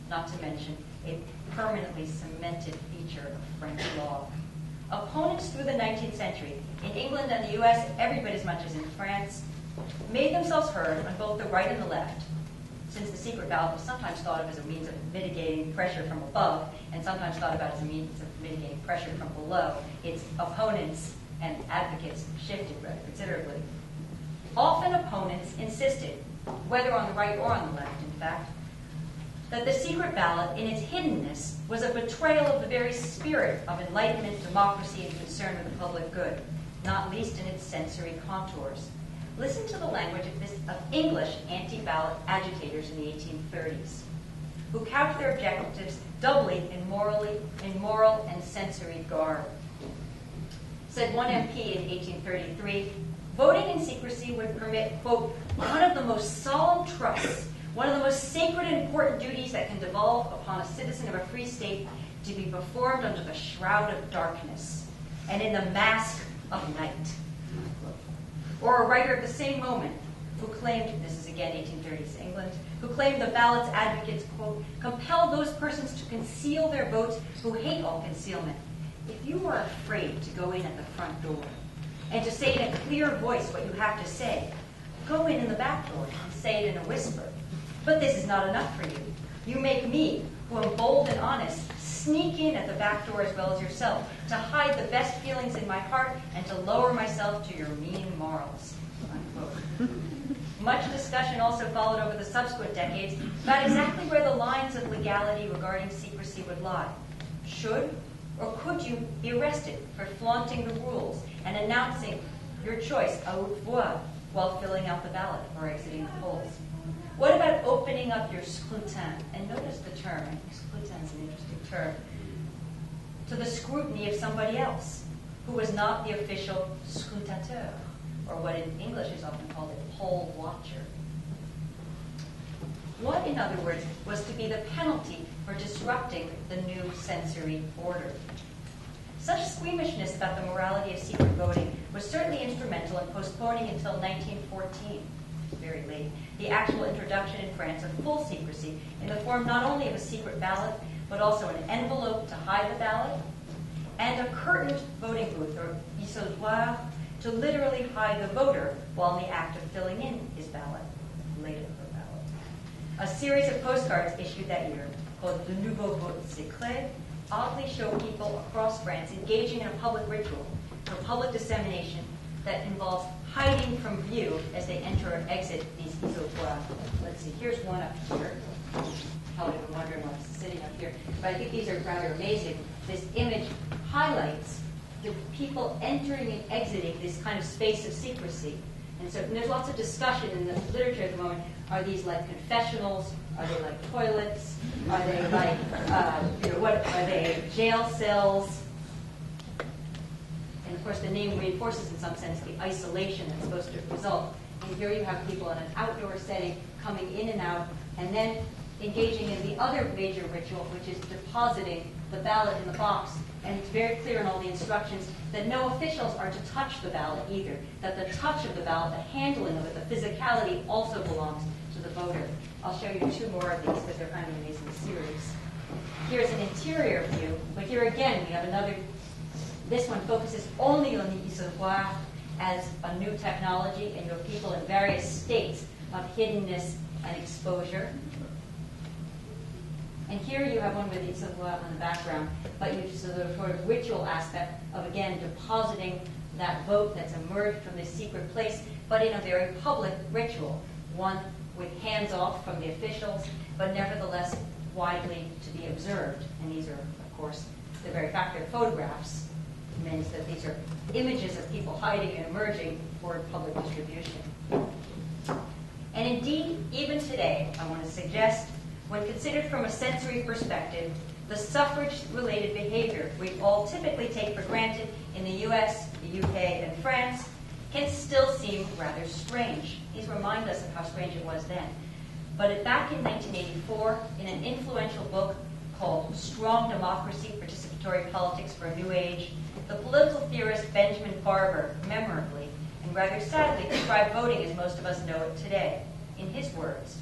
not to mention a permanently cemented feature of French law. Opponents through the 19th century, in England and the US, every bit as much as in France, made themselves heard on both the right and the left, since the secret ballot was sometimes thought of as a means of mitigating pressure from above, and sometimes thought about as a means of mitigating pressure from below. Its opponents and advocates shifted rather considerably. Often opponents insisted, whether on the right or on the left, in fact, that the secret ballot, in its hiddenness, was a betrayal of the very spirit of enlightenment, democracy, and concern with the public good, not least in its sensory contours. Listen to the language of English anti-ballot agitators in the 1830s, who couched their objectives doubly in moral and sensory garb. Said one MP in 1833, voting in secrecy would permit, quote, one of the most solemn trusts, one of the most sacred and important duties that can devolve upon a citizen of a free state to be performed under the shroud of darkness and in the mask of night. Or a writer of the same moment who claimed, this is again 1830s England, who claimed the ballot's advocates, quote, compel those persons to conceal their votes who hate all concealment. If you are afraid to go in at the front door and to say in a clear voice what you have to say, go in the back door and say it in a whisper. But this is not enough for you. You make me, who am bold and honest, sneak in at the back door as well as yourself, to hide the best feelings in my heart and to lower myself to your mean morals. Unquote. Much discussion also followed over the subsequent decades about exactly where the lines of legality regarding secrecy would lie. Should or could you be arrested for flaunting the rules and announcing your choice à haute voix while filling out the ballot or exiting the polls? What about opening up your scrutin? And notice the term, I think scrutin is an interesting term, to the scrutiny of somebody else who was not the official scrutateur, or what in English is often called a poll watcher. What, in other words, was to be the penalty for disrupting the new sensory order? Such squeamishness about the morality of secret voting was certainly instrumental in postponing until 1914, very late, the actual introduction in France of full secrecy in the form not only of a secret ballot, but also an envelope to hide the ballot, and a curtained voting booth, or isoloir, to literally hide the voter while in the act of filling in his ballot, later her ballot. A series of postcards issued that year, called Le Nouveau Vote Secret, oddly show people across France engaging in a public ritual for public dissemination that involves hiding from view as they enter or exit these isoloirs. Let's see, here's one up here. Probably been wondering why it's sitting up here. But I think these are rather amazing. This image highlights the people entering and exiting this kind of space of secrecy. And so there's lots of discussion in the literature at the moment. Are these like confessionals? Are they like toilets? Are they like, what are they, jail cells? And of course, the name reinforces, in some sense, the isolation that's supposed to result. And here you have people in an outdoor setting coming in and out, and then engaging in the other major ritual, which is depositing the ballot in the box. And it's very clear in all the instructions that no officials are to touch the ballot either, that the touch of the ballot, the handling of it, the physicality also belongs to the voter. I'll show you two more of these because they're kind of amazing series. Here's an interior view, but here again we have another. This one focuses only on the isoloir as a new technology, and you have people in various states of hiddenness and exposure. And here you have one with the isoloir on the background, but you just sort of ritual aspect of, again, depositing that vote that's emerged from this secret place, but in a very public ritual, one with hands off from the officials, but nevertheless widely to be observed. And these are, of course, the very fact they're photographs means that these are images of people hiding and emerging for public distribution. And indeed, even today, I want to suggest, when considered from a sensory perspective, the suffrage-related behavior we all typically take for granted in the US, the UK, and France can still seem rather strange. These remind us of how strange it was then. But back in 1984, in an influential book called Strong Democracy, Participatory Politics for a New Age, the political theorist Benjamin Barber memorably and rather sadly described voting as most of us know it today. In his words,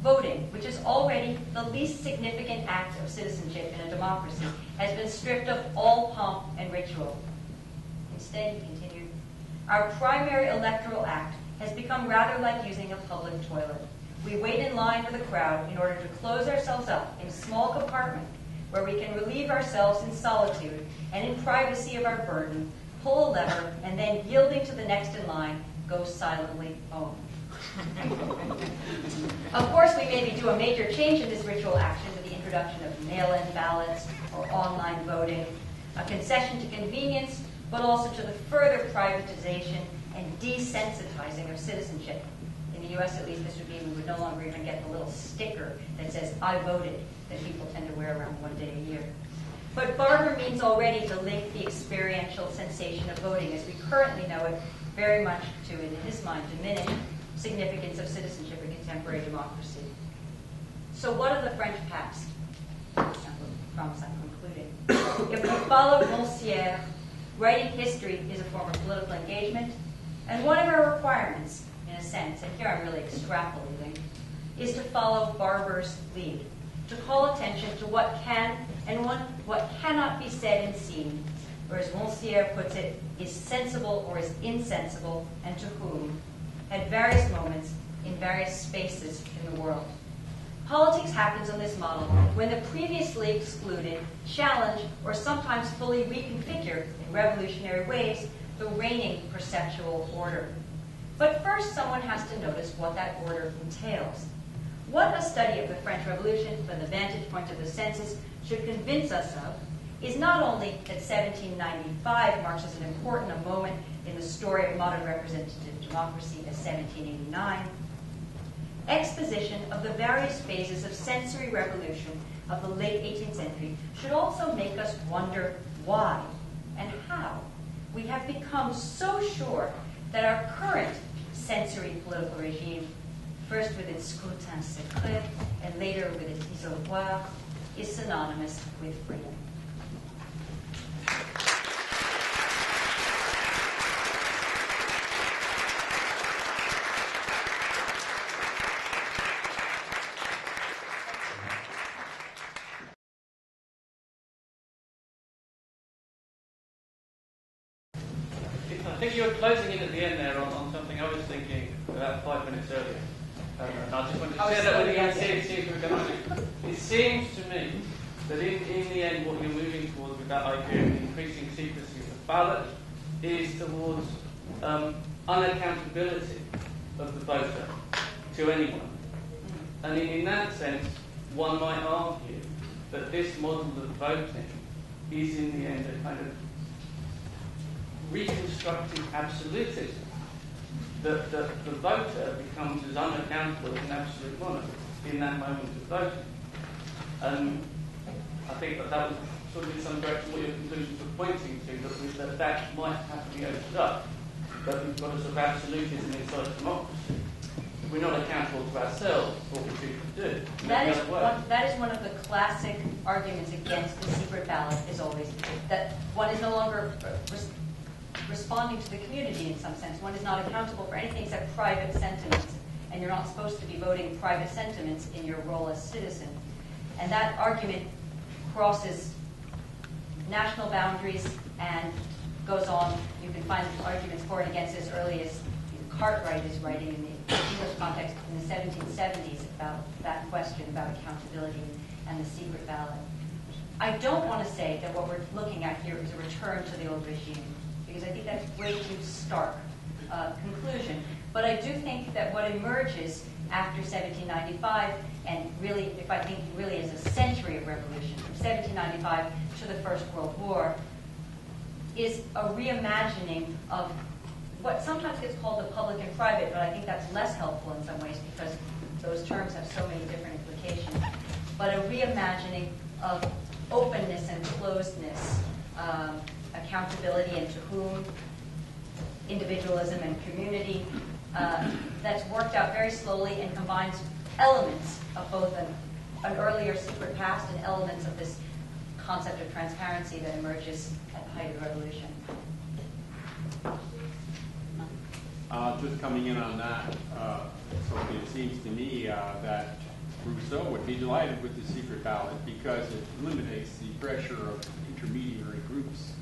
voting, which is already the least significant act of citizenship in a democracy, has been stripped of all pomp and ritual. Instead, he continued, our primary electoral act has become rather like using a public toilet. We wait in line for the crowd in order to close ourselves up in a small compartment where we can relieve ourselves in solitude and in privacy of our burden, pull a lever, and then, yielding to the next in line, go silently home. Of course, we maybe do a major change in this ritual action with the introduction of mail-in ballots or online voting, a concession to convenience, but also to the further privatization and desensitizing of citizenship. In the US, at least, this would mean we would no longer even get the little sticker that says, I voted, that people tend to wear around one day a year. But Barber means already to link the experiential sensation of voting as we currently know it very much to, in his mind, diminished significance of citizenship in contemporary democracy. So what of the French past? I promise I'm concluding. If we follow Monsière, writing history is a form of political engagement, and one of our requirements, in a sense, and here I'm really extrapolating, is to follow Barber's lead, to call attention to what can and what cannot be said and seen, or as Monsière puts it, is sensible or is insensible, and to whom, at various moments, in various spaces in the world. Politics happens on this model when the previously excluded challenge or sometimes fully reconfigure in revolutionary ways the reigning perceptual order. But first, someone has to notice what that order entails. What a study of the French Revolution from the vantage point of the senses should convince us of is not only that 1795 marks as an important a moment in the story of modern representative democracy as 1789, exposition of the various phases of sensory revolution of the late 18th century should also make us wonder why and how we have become so sure that our current sensory political regime, first with its scrutin secret and later with its isoloir, is synonymous with freedom. I think you were closing in at the end there on something I was thinking about 5 minutes earlier. And I just wanted to share that with you and see if we can. It seems to me that in the end what you're moving towards with that idea of increasing secrecy of the ballot is towards unaccountability of the voter to anyone. And in that sense, one might argue that this model of voting is in the end a kind of reconstructing absolutism, that the voter becomes as unaccountable as an absolute monarch in that moment of voting. And I think that was sort of in some direction what your conclusions were pointing to, that might have to be opened up, that we've got a sort of absolutism inside democracy. we're not accountable to ourselves for what we choose to do. That is one of the classic arguments against the secret ballot, is always that one is no longer responding to the community in some sense. One is not accountable for anything except private sentiments, and you're not supposed to be voting private sentiments in your role as citizen. And that argument crosses national boundaries and goes on. You can find arguments for and against as early as Cartwright is writing in the English context in the 1770s about that question about accountability and the secret ballot. I don't want to say that what we're looking at here is a return to the old regime, because I think that's way too stark a conclusion. But I do think that what emerges after 1795, and really, if I think really is a century of revolution, from 1795 to the First World War, is a reimagining of what sometimes gets called the public and private, but I think that's less helpful in some ways because those terms have so many different implications. But a reimagining of openness and closedness, accountability, and to whom, individualism and community, that's worked out very slowly and combines elements of both an earlier secret past and elements of this concept of transparency that emerges at the height of the revolution. Just coming in on that, Sophia, it seems to me that Rousseau would be delighted with the secret ballot because it eliminates the pressure of intermediary groups.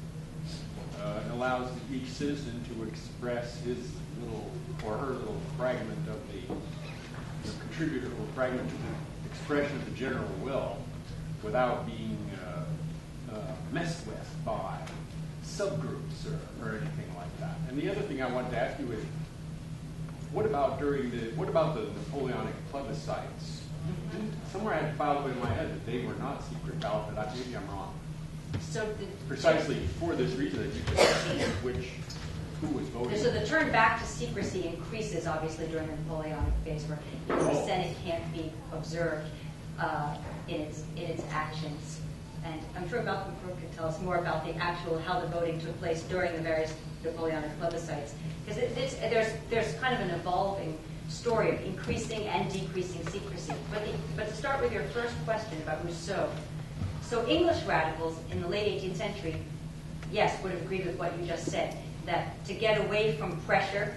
It allows each citizen to express his little or her little fragment of the contributor or fragment of the expression of the general will without being messed with by subgroups or anything like that. And the other thing I wanted to ask you is, what about the Napoleonic plebiscites? Somewhere I had filed in my head that they were not secret ballot, but maybe I'm wrong. So precisely for this reason that you could see who was voting. So the turn back to secrecy increases obviously during the Napoleonic phase, where the Senate can't be observed in its actions. And I'm sure Malcolm Crook could tell us more about the actual how the voting took place during the various Napoleonic plebiscites, because there's kind of an evolving story of increasing and decreasing secrecy. But to start with your first question about Rousseau, so English radicals in the late 18th century, yes, would have agreed with what you just said, that to get away from pressure,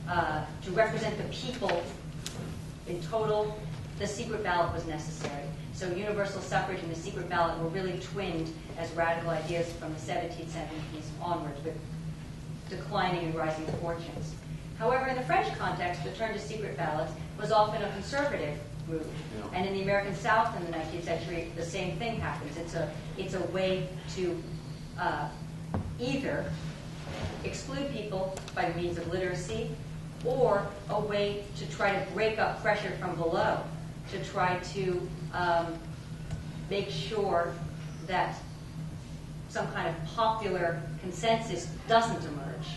to represent the people in total, the secret ballot was necessary. So universal suffrage and the secret ballot were really twinned as radical ideas from the 1770s onwards, with declining and rising fortunes. However, in the French context, the turn to secret ballots was often a conservative move. Yeah. And in the American South in the 19th century, the same thing happens. It's a way to either exclude people by means of literacy, or a way to try to break up pressure from below, to try to make sure that some kind of popular consensus doesn't emerge.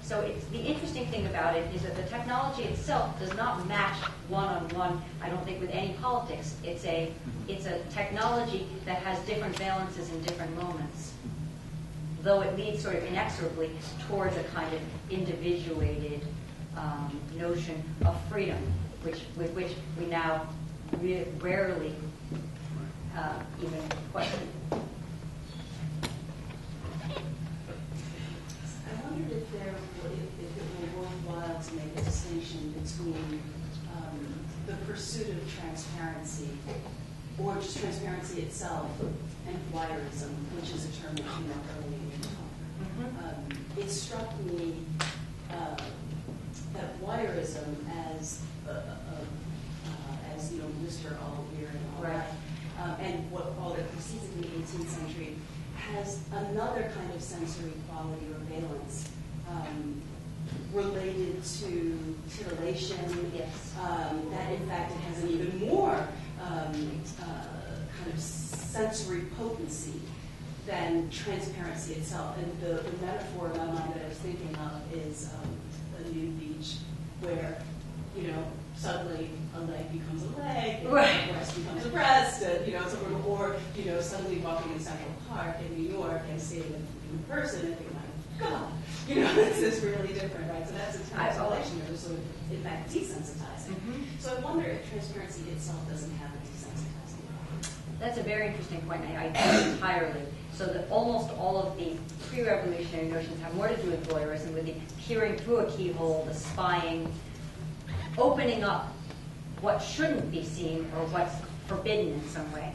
So the interesting thing about it is that the technology itself does not match one-on-one, I don't think, with any politics. It's a technology that has different valences in different moments, though it leads sort of inexorably towards a kind of individuated notion of freedom, with which we now rarely even question. I wondered if it were worthwhile to make a distinction between the pursuit of transparency, or just transparency itself, and voyeurism, which is a term that came up earlier in your talk. It struck me that voyeurism, as Mr. Allweir and all that, and all that precedes in the 18th century, has another kind of sensory quality or valence related to titillation. Yes. That in fact it has an even more kind of sensory potency than transparency itself. And the metaphor in my mind that I was thinking of is a nude beach, where suddenly a leg becomes a leg, and a breast becomes a breast, and or suddenly walking in Central Park in New York and seeing a person, I think God, this is really different, right? So that's a translation that was sort of, in fact, desensitizing. So I wonder if transparency itself doesn't have a desensitizing. That's a very interesting point. I agree entirely. So that almost all of the pre-revolutionary notions have more to do with voyeurism, with the peering through a keyhole, the spying, opening up what shouldn't be seen or what's forbidden in some way.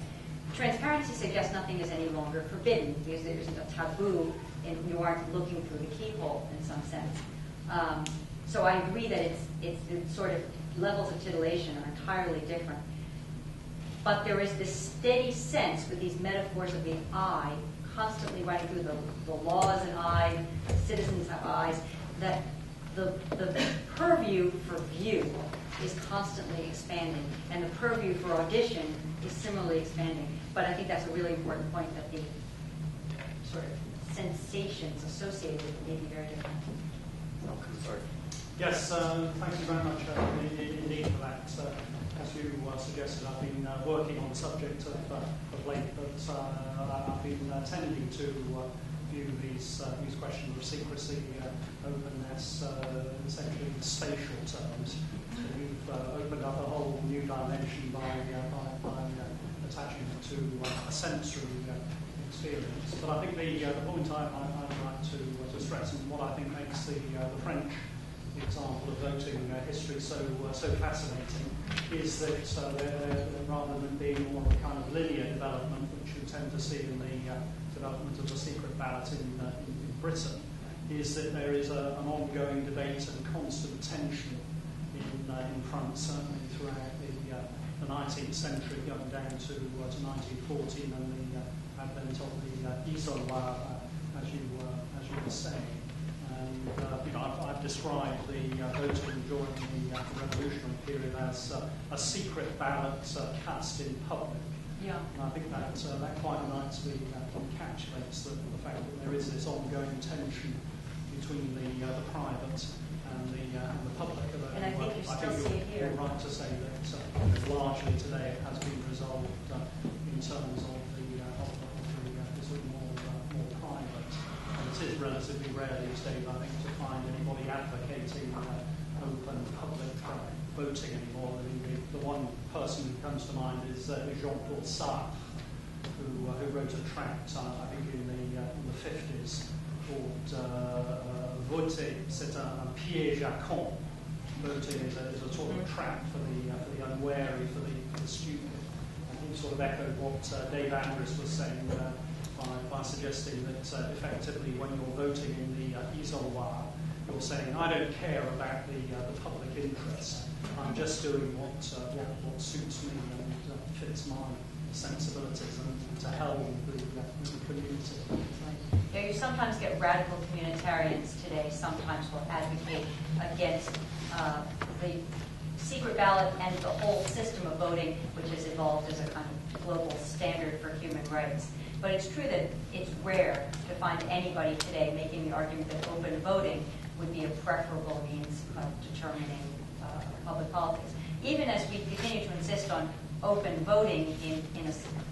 Transparency suggests nothing is any longer forbidden because there isn't a taboo and you aren't looking through the keyhole in some sense. So I agree that it's sort of levels of titillation are entirely different. But there is this steady sense with these metaphors of the eye constantly running through the law is an eye, citizens have eyes, that the purview for view is constantly expanding, and the purview for audition is similarly expanding. But I think that's a really important point, that the sort of sensations associated with it may be very different. Sorry. Yes, thank you very much indeed for that. As you suggested, I've been working on the subject of late, but I've been tending to view these questions of secrecy, openness, essentially in spatial terms. So you've opened up a whole new dimension by attaching it to a sensory experience. But I think the point I'd like to stress, and what I think makes the French example of voting history so fascinating, is that they're, rather than being more of a kind of linear development, which you tend to see in the development of the secret ballot in Britain, is that there is an ongoing debate and constant tension in France, certainly throughout the 19th century, going down to 1914 and the advent of the isoloir, as you were saying. And I've described the voting during the revolutionary period as a secret ballot cast in public. Yeah. And I think that quite nicely encapsulates the fact that there is this ongoing tension between the private and the public. And I think you still see it here. You're right to say that largely today it has been resolved in terms of the sort of more private. And it is relatively rare these days, I think, to find anybody advocating open public voting anymore. I mean, the one person who comes to mind is Jean-Paul Sartre, who wrote a tract, I think, in the 50s, called Voter, c'est un piège à con. Voting is a sort of trap for the unwary, for the stupid. And he sort of echoed what Dave Andrews was saying by suggesting that effectively when you're voting in the isoloir, you're saying, I don't care about the public interest. I'm just doing what suits me and fits my sensibilities, and to hell with the community. Yeah, you sometimes get radical communitarians today, sometimes will advocate against the secret ballot and the whole system of voting, which has evolved as a kind of global standard for human rights. But it's true that it's rare to find anybody today making the argument that open voting would be a preferable means of determining public politics. Even as we continue to insist on open voting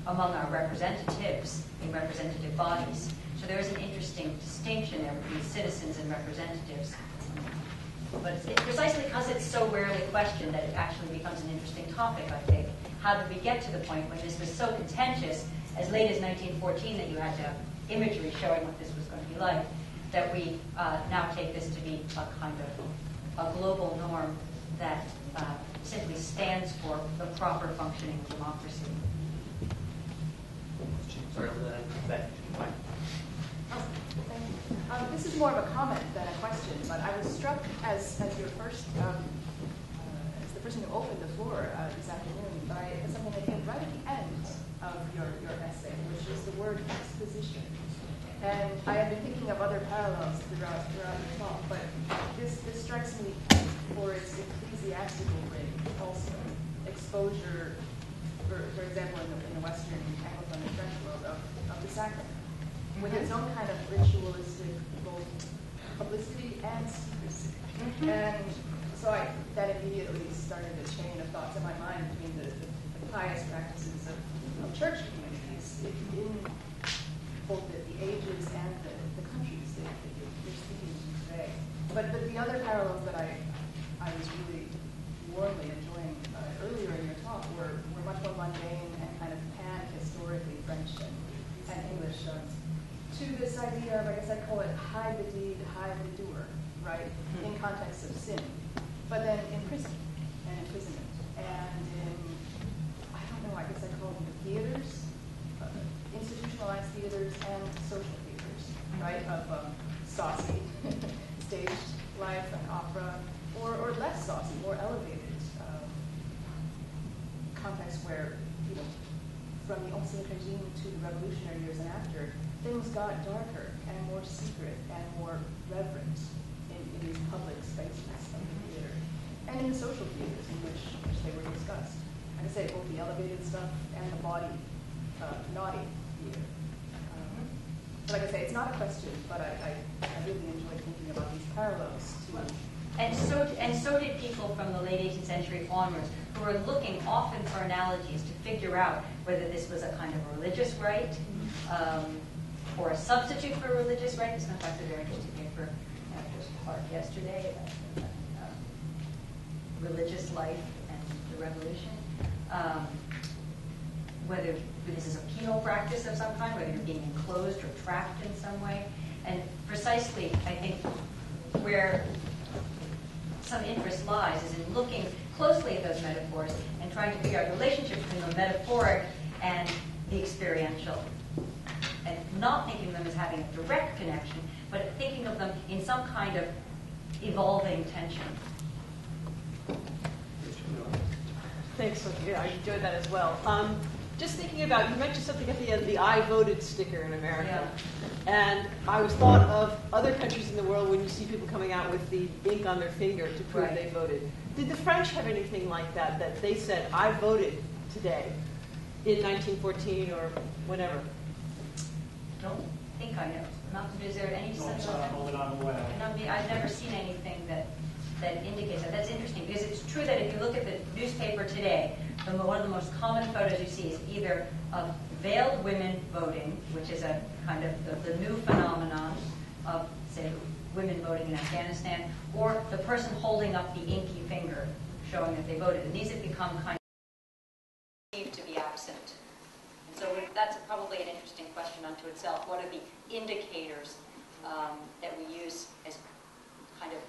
among our representatives in representative bodies. So there is an interesting distinction there between citizens and representatives. But it's precisely because it's so rarely questioned that it actually becomes an interesting topic, I think. How did we get to the point when this was so contentious, as late as 1914, that you had to have imagery showing what this was going to be like, that we now take this to be a kind of a global norm that simply stands for the proper functioning of democracy. Sorry, Beth. This is more of a comment than a question, but I was struck as your first, as the person who opened the floor this afternoon by something that came right at the end of your essay, which is the word exposition. And I have been thinking of other parallels throughout your talk, but this strikes me for its ecclesiastical ring also. Exposure, for example, in the Western Anglophone and French world, of the sacrament, with its own kind of ritualistic both publicity and secrecy. And so that immediately started a chain of thoughts in my mind between the pious practices of church communities in both the ages and the countries that you're speaking to today. But the other parallels that I was really warmly enjoying earlier in your talk were much more mundane and kind of pan-historically French and English to this idea of, I guess I'd call it high the deed, high the doer, right, in context of sin, but then in prison and imprisonment and in, I don't know, I guess I'd call them the theaters, institutionalized theaters and social theaters, right, of saucy staged life and opera, or less saucy, more elevated context where, you know, from the Ancien Régime to the revolutionary years and after, things got darker and more secret and more reverent in these public spaces of the theater, and in the social theaters in which they were discussed. I can say both the elevated stuff and the body, naughty theater. But like I say, it's not a question, but I really enjoy thinking about these parallels to. And so did people from the late 18th century onwards, who were looking often for analogies to figure out whether this was a kind of religious rite, or a substitute for religious rite. This comes back to a very interesting paper after Clark yesterday about religious life and the revolution. Whether this is a penal practice of some kind, whether you're being enclosed or trapped in some way. And precisely, I think, where some interest lies is in looking closely at those metaphors and trying to figure out the relationship between the metaphoric and the experiential. And not thinking of them as having a direct connection, but thinking of them in some kind of evolving tension. Thanks, Sophia. I enjoyed that as well. Just thinking about, you mentioned something at the end, the I voted sticker in America. Yeah. And I was thought of other countries in the world when you see people coming out with the ink on their finger to prove they voted. Did the French have anything like that, that they said, I voted today in 1914 or whenever? Don't think I know. Is there any sense of that? Not that I'm aware of. I've never seen anything that indicates that. That's interesting, because it's true that if you look at the newspaper today, one of the most common photos you see is either of veiled women voting, which is a kind of the new phenomenon of, say, women voting in Afghanistan, or the person holding up the inky finger showing that they voted. And these have become kind of perceived to be absent. And so that's probably an interesting question unto itself. What are the indicators that we use as kind of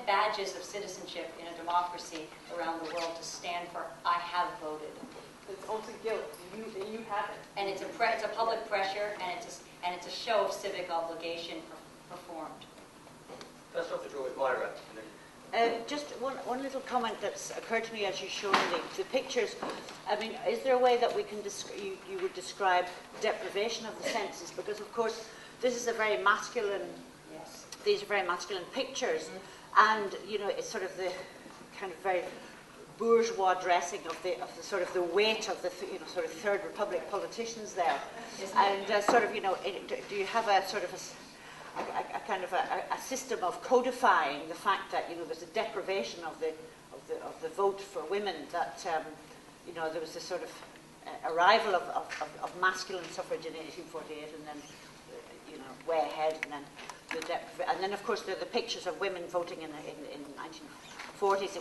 badges of citizenship in a democracy around the world to stand for, I have voted. It's also guilt. You haven't. And it's a public pressure, and it's a show of civic obligation performed. First off the draw with Myra. Just one little comment that's occurred to me as you're showing the pictures. I mean, is there a way that we can you would describe deprivation of the senses? Because of course, this is a very masculine. Yes. These are very masculine pictures, and you know, it's sort of the kind of very bourgeois dressing of the sort of the weight of the sort of Third Republic politicians there, and sort of do you have a sort of a kind of a system of codifying the fact that there's a deprivation of the vote for women, that there was this sort of arrival of masculine suffrage in 1848, and then way ahead, and then of course there are the pictures of women voting in 1940s.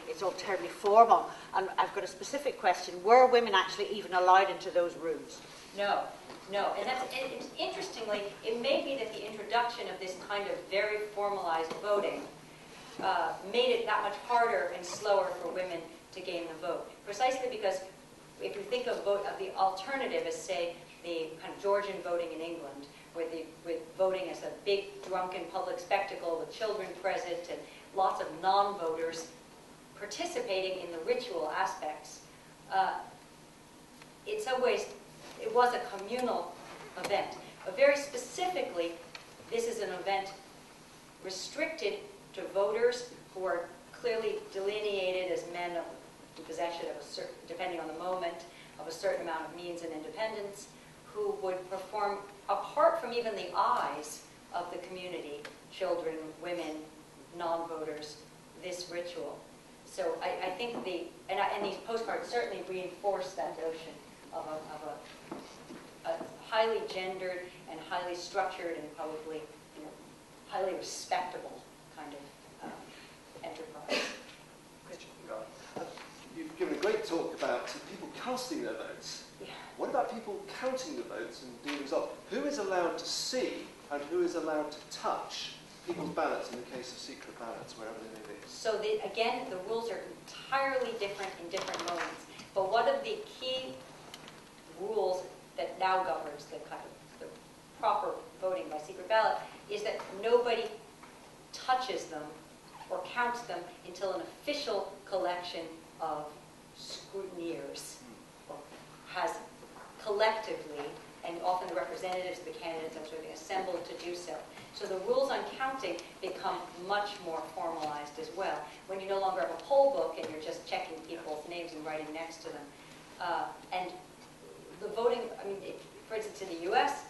It's all terribly formal, and I've got a specific question: were women actually even allowed into those rooms? No, and interestingly, it may be that the introduction of this kind of very formalized voting made it that much harder and slower for women to gain the vote, precisely because if you think of the alternative as, say, the kind of Georgian voting in England, with voting as a big drunken public spectacle with children present and lots of non-voters participating in the ritual aspects, in some ways it was a communal event. But very specifically, this is an event restricted to voters who are clearly delineated as men in possession of a certain, depending on the moment, of a certain amount of means and independence, who would perform, apart from even the eyes of the community, children, women, non-voters, this ritual. So I think and these postcards certainly reinforce that notion of a highly gendered and highly structured and probably highly respectable kind of enterprise. You've given a great talk about people casting their votes. Yeah. What about people counting the votes and doing the result? Who is allowed to see and who is allowed to touch people's ballots in the case of secret ballots, wherever they may be? So again, the rules are entirely different in different moments. But one of the key rules that now governs the kind of the proper voting by secret ballot is that nobody touches them or counts them until an official collection of scrutineers has collectively, and often the representatives of the candidates are sort of assembled to do so. So the rules on counting become much more formalized as well. When you no longer have a poll book and you're just checking people's names and writing next to them. And the voting, I mean, for instance, in the US,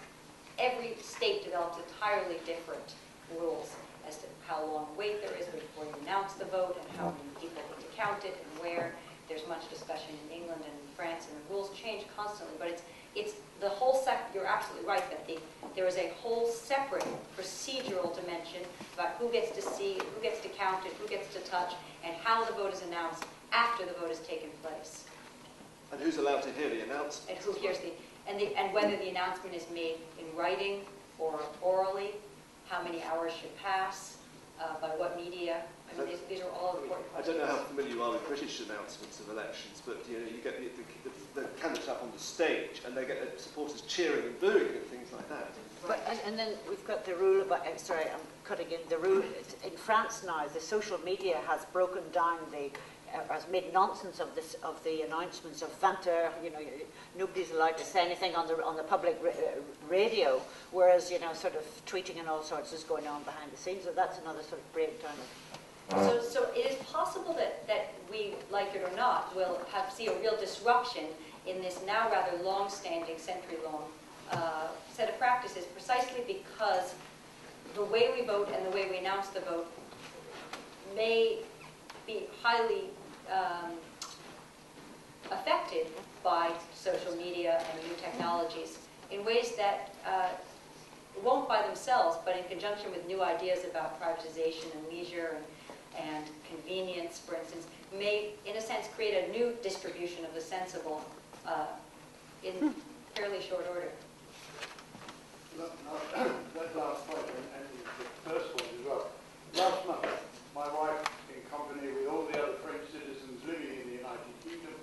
every state develops entirely different rules as to how long a wait there is before you announce the vote and how many people get to count it and where. There's much discussion in England and in France, and the rules change constantly. But it's the whole you're absolutely right that there is a whole separate procedural dimension about who gets to see, who gets to count it, who gets to touch, and how the vote is announced after the vote has taken place. And who's allowed to hear the announcement? And who hears and whether the announcement is made in writing or orally, how many hours should pass, by what media. I mean, these are all important I don't know how familiar you are with British announcements of elections, but you get the candidates up on the stage and they get their supporters cheering and booing and things like that. But, and then we've got the rule about, sorry, I'm cutting in, the rule, in France now, the social media has broken down has made nonsense of the announcements of 20h, nobody's allowed to say anything on the public radio, whereas, sort of tweeting and all sorts is going on behind the scenes, so that's another sort of breakdown of... So it is possible that we, like it or not, will see a real disruption in this now rather long-standing, century-long set of practices, precisely because the way we vote and the way we announce the vote may be highly affected by social media and new technologies in ways that won't by themselves, but in conjunction with new ideas about privatization and leisure and convenience, for instance, may, in a sense, create a new distribution of the sensible in fairly short order. That last point, and the first point as well. Last month, my wife, in company with all the other French citizens living in the United Kingdom,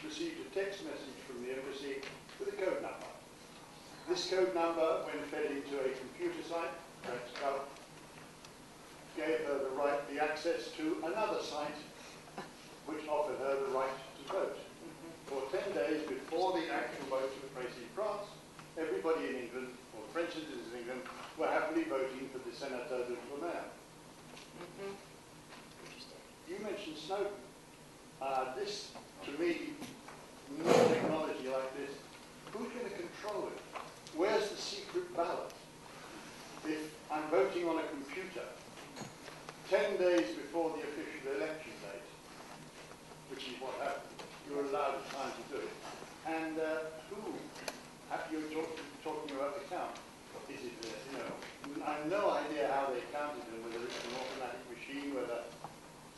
received a text message from the embassy with a code number. This code number, when fed into a computer site, gave her the access to another site, which offered her the right to vote. For 10 days before the actual vote took place in France, everybody in England, or French citizens in England, were happily voting for the Senator de Durham. You mentioned Snowden. This, to me, new technology like this, who's going to control it? Where's the secret ballot? If I'm voting on a computer 10 days before the official election date, which is what happened, you're allowed time to do it. And who? You're talking about the count. Is it, I have no idea how they counted them, whether it's an automatic machine, whether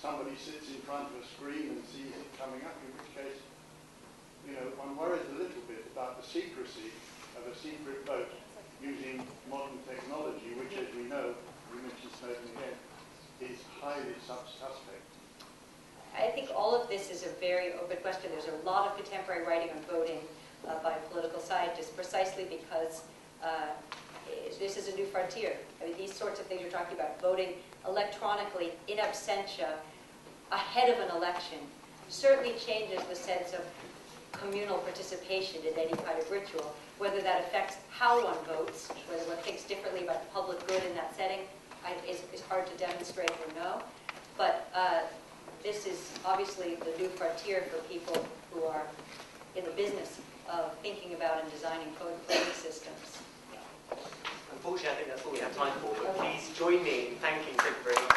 somebody sits in front of a screen and sees it coming up, in which case, one worries a little bit about the secrecy of a secret vote using modern technology, which, as we know, you mentioned Snowden again, is highly suspect. I think all of this is a very open question. There's a lot of contemporary writing on voting by political scientists, precisely because this is a new frontier. I mean, these sorts of things you're talking about, voting electronically in absentia ahead of an election, certainly changes the sense of communal participation in any kind of ritual. Whether that affects how one votes, whether one thinks differently about the public good in that setting, is hard to demonstrate or know. But this is obviously the new frontier for people who are in the business of thinking about and designing voting systems. Unfortunately, I think that's all we have time for, but please join me in thanking Sophia very much.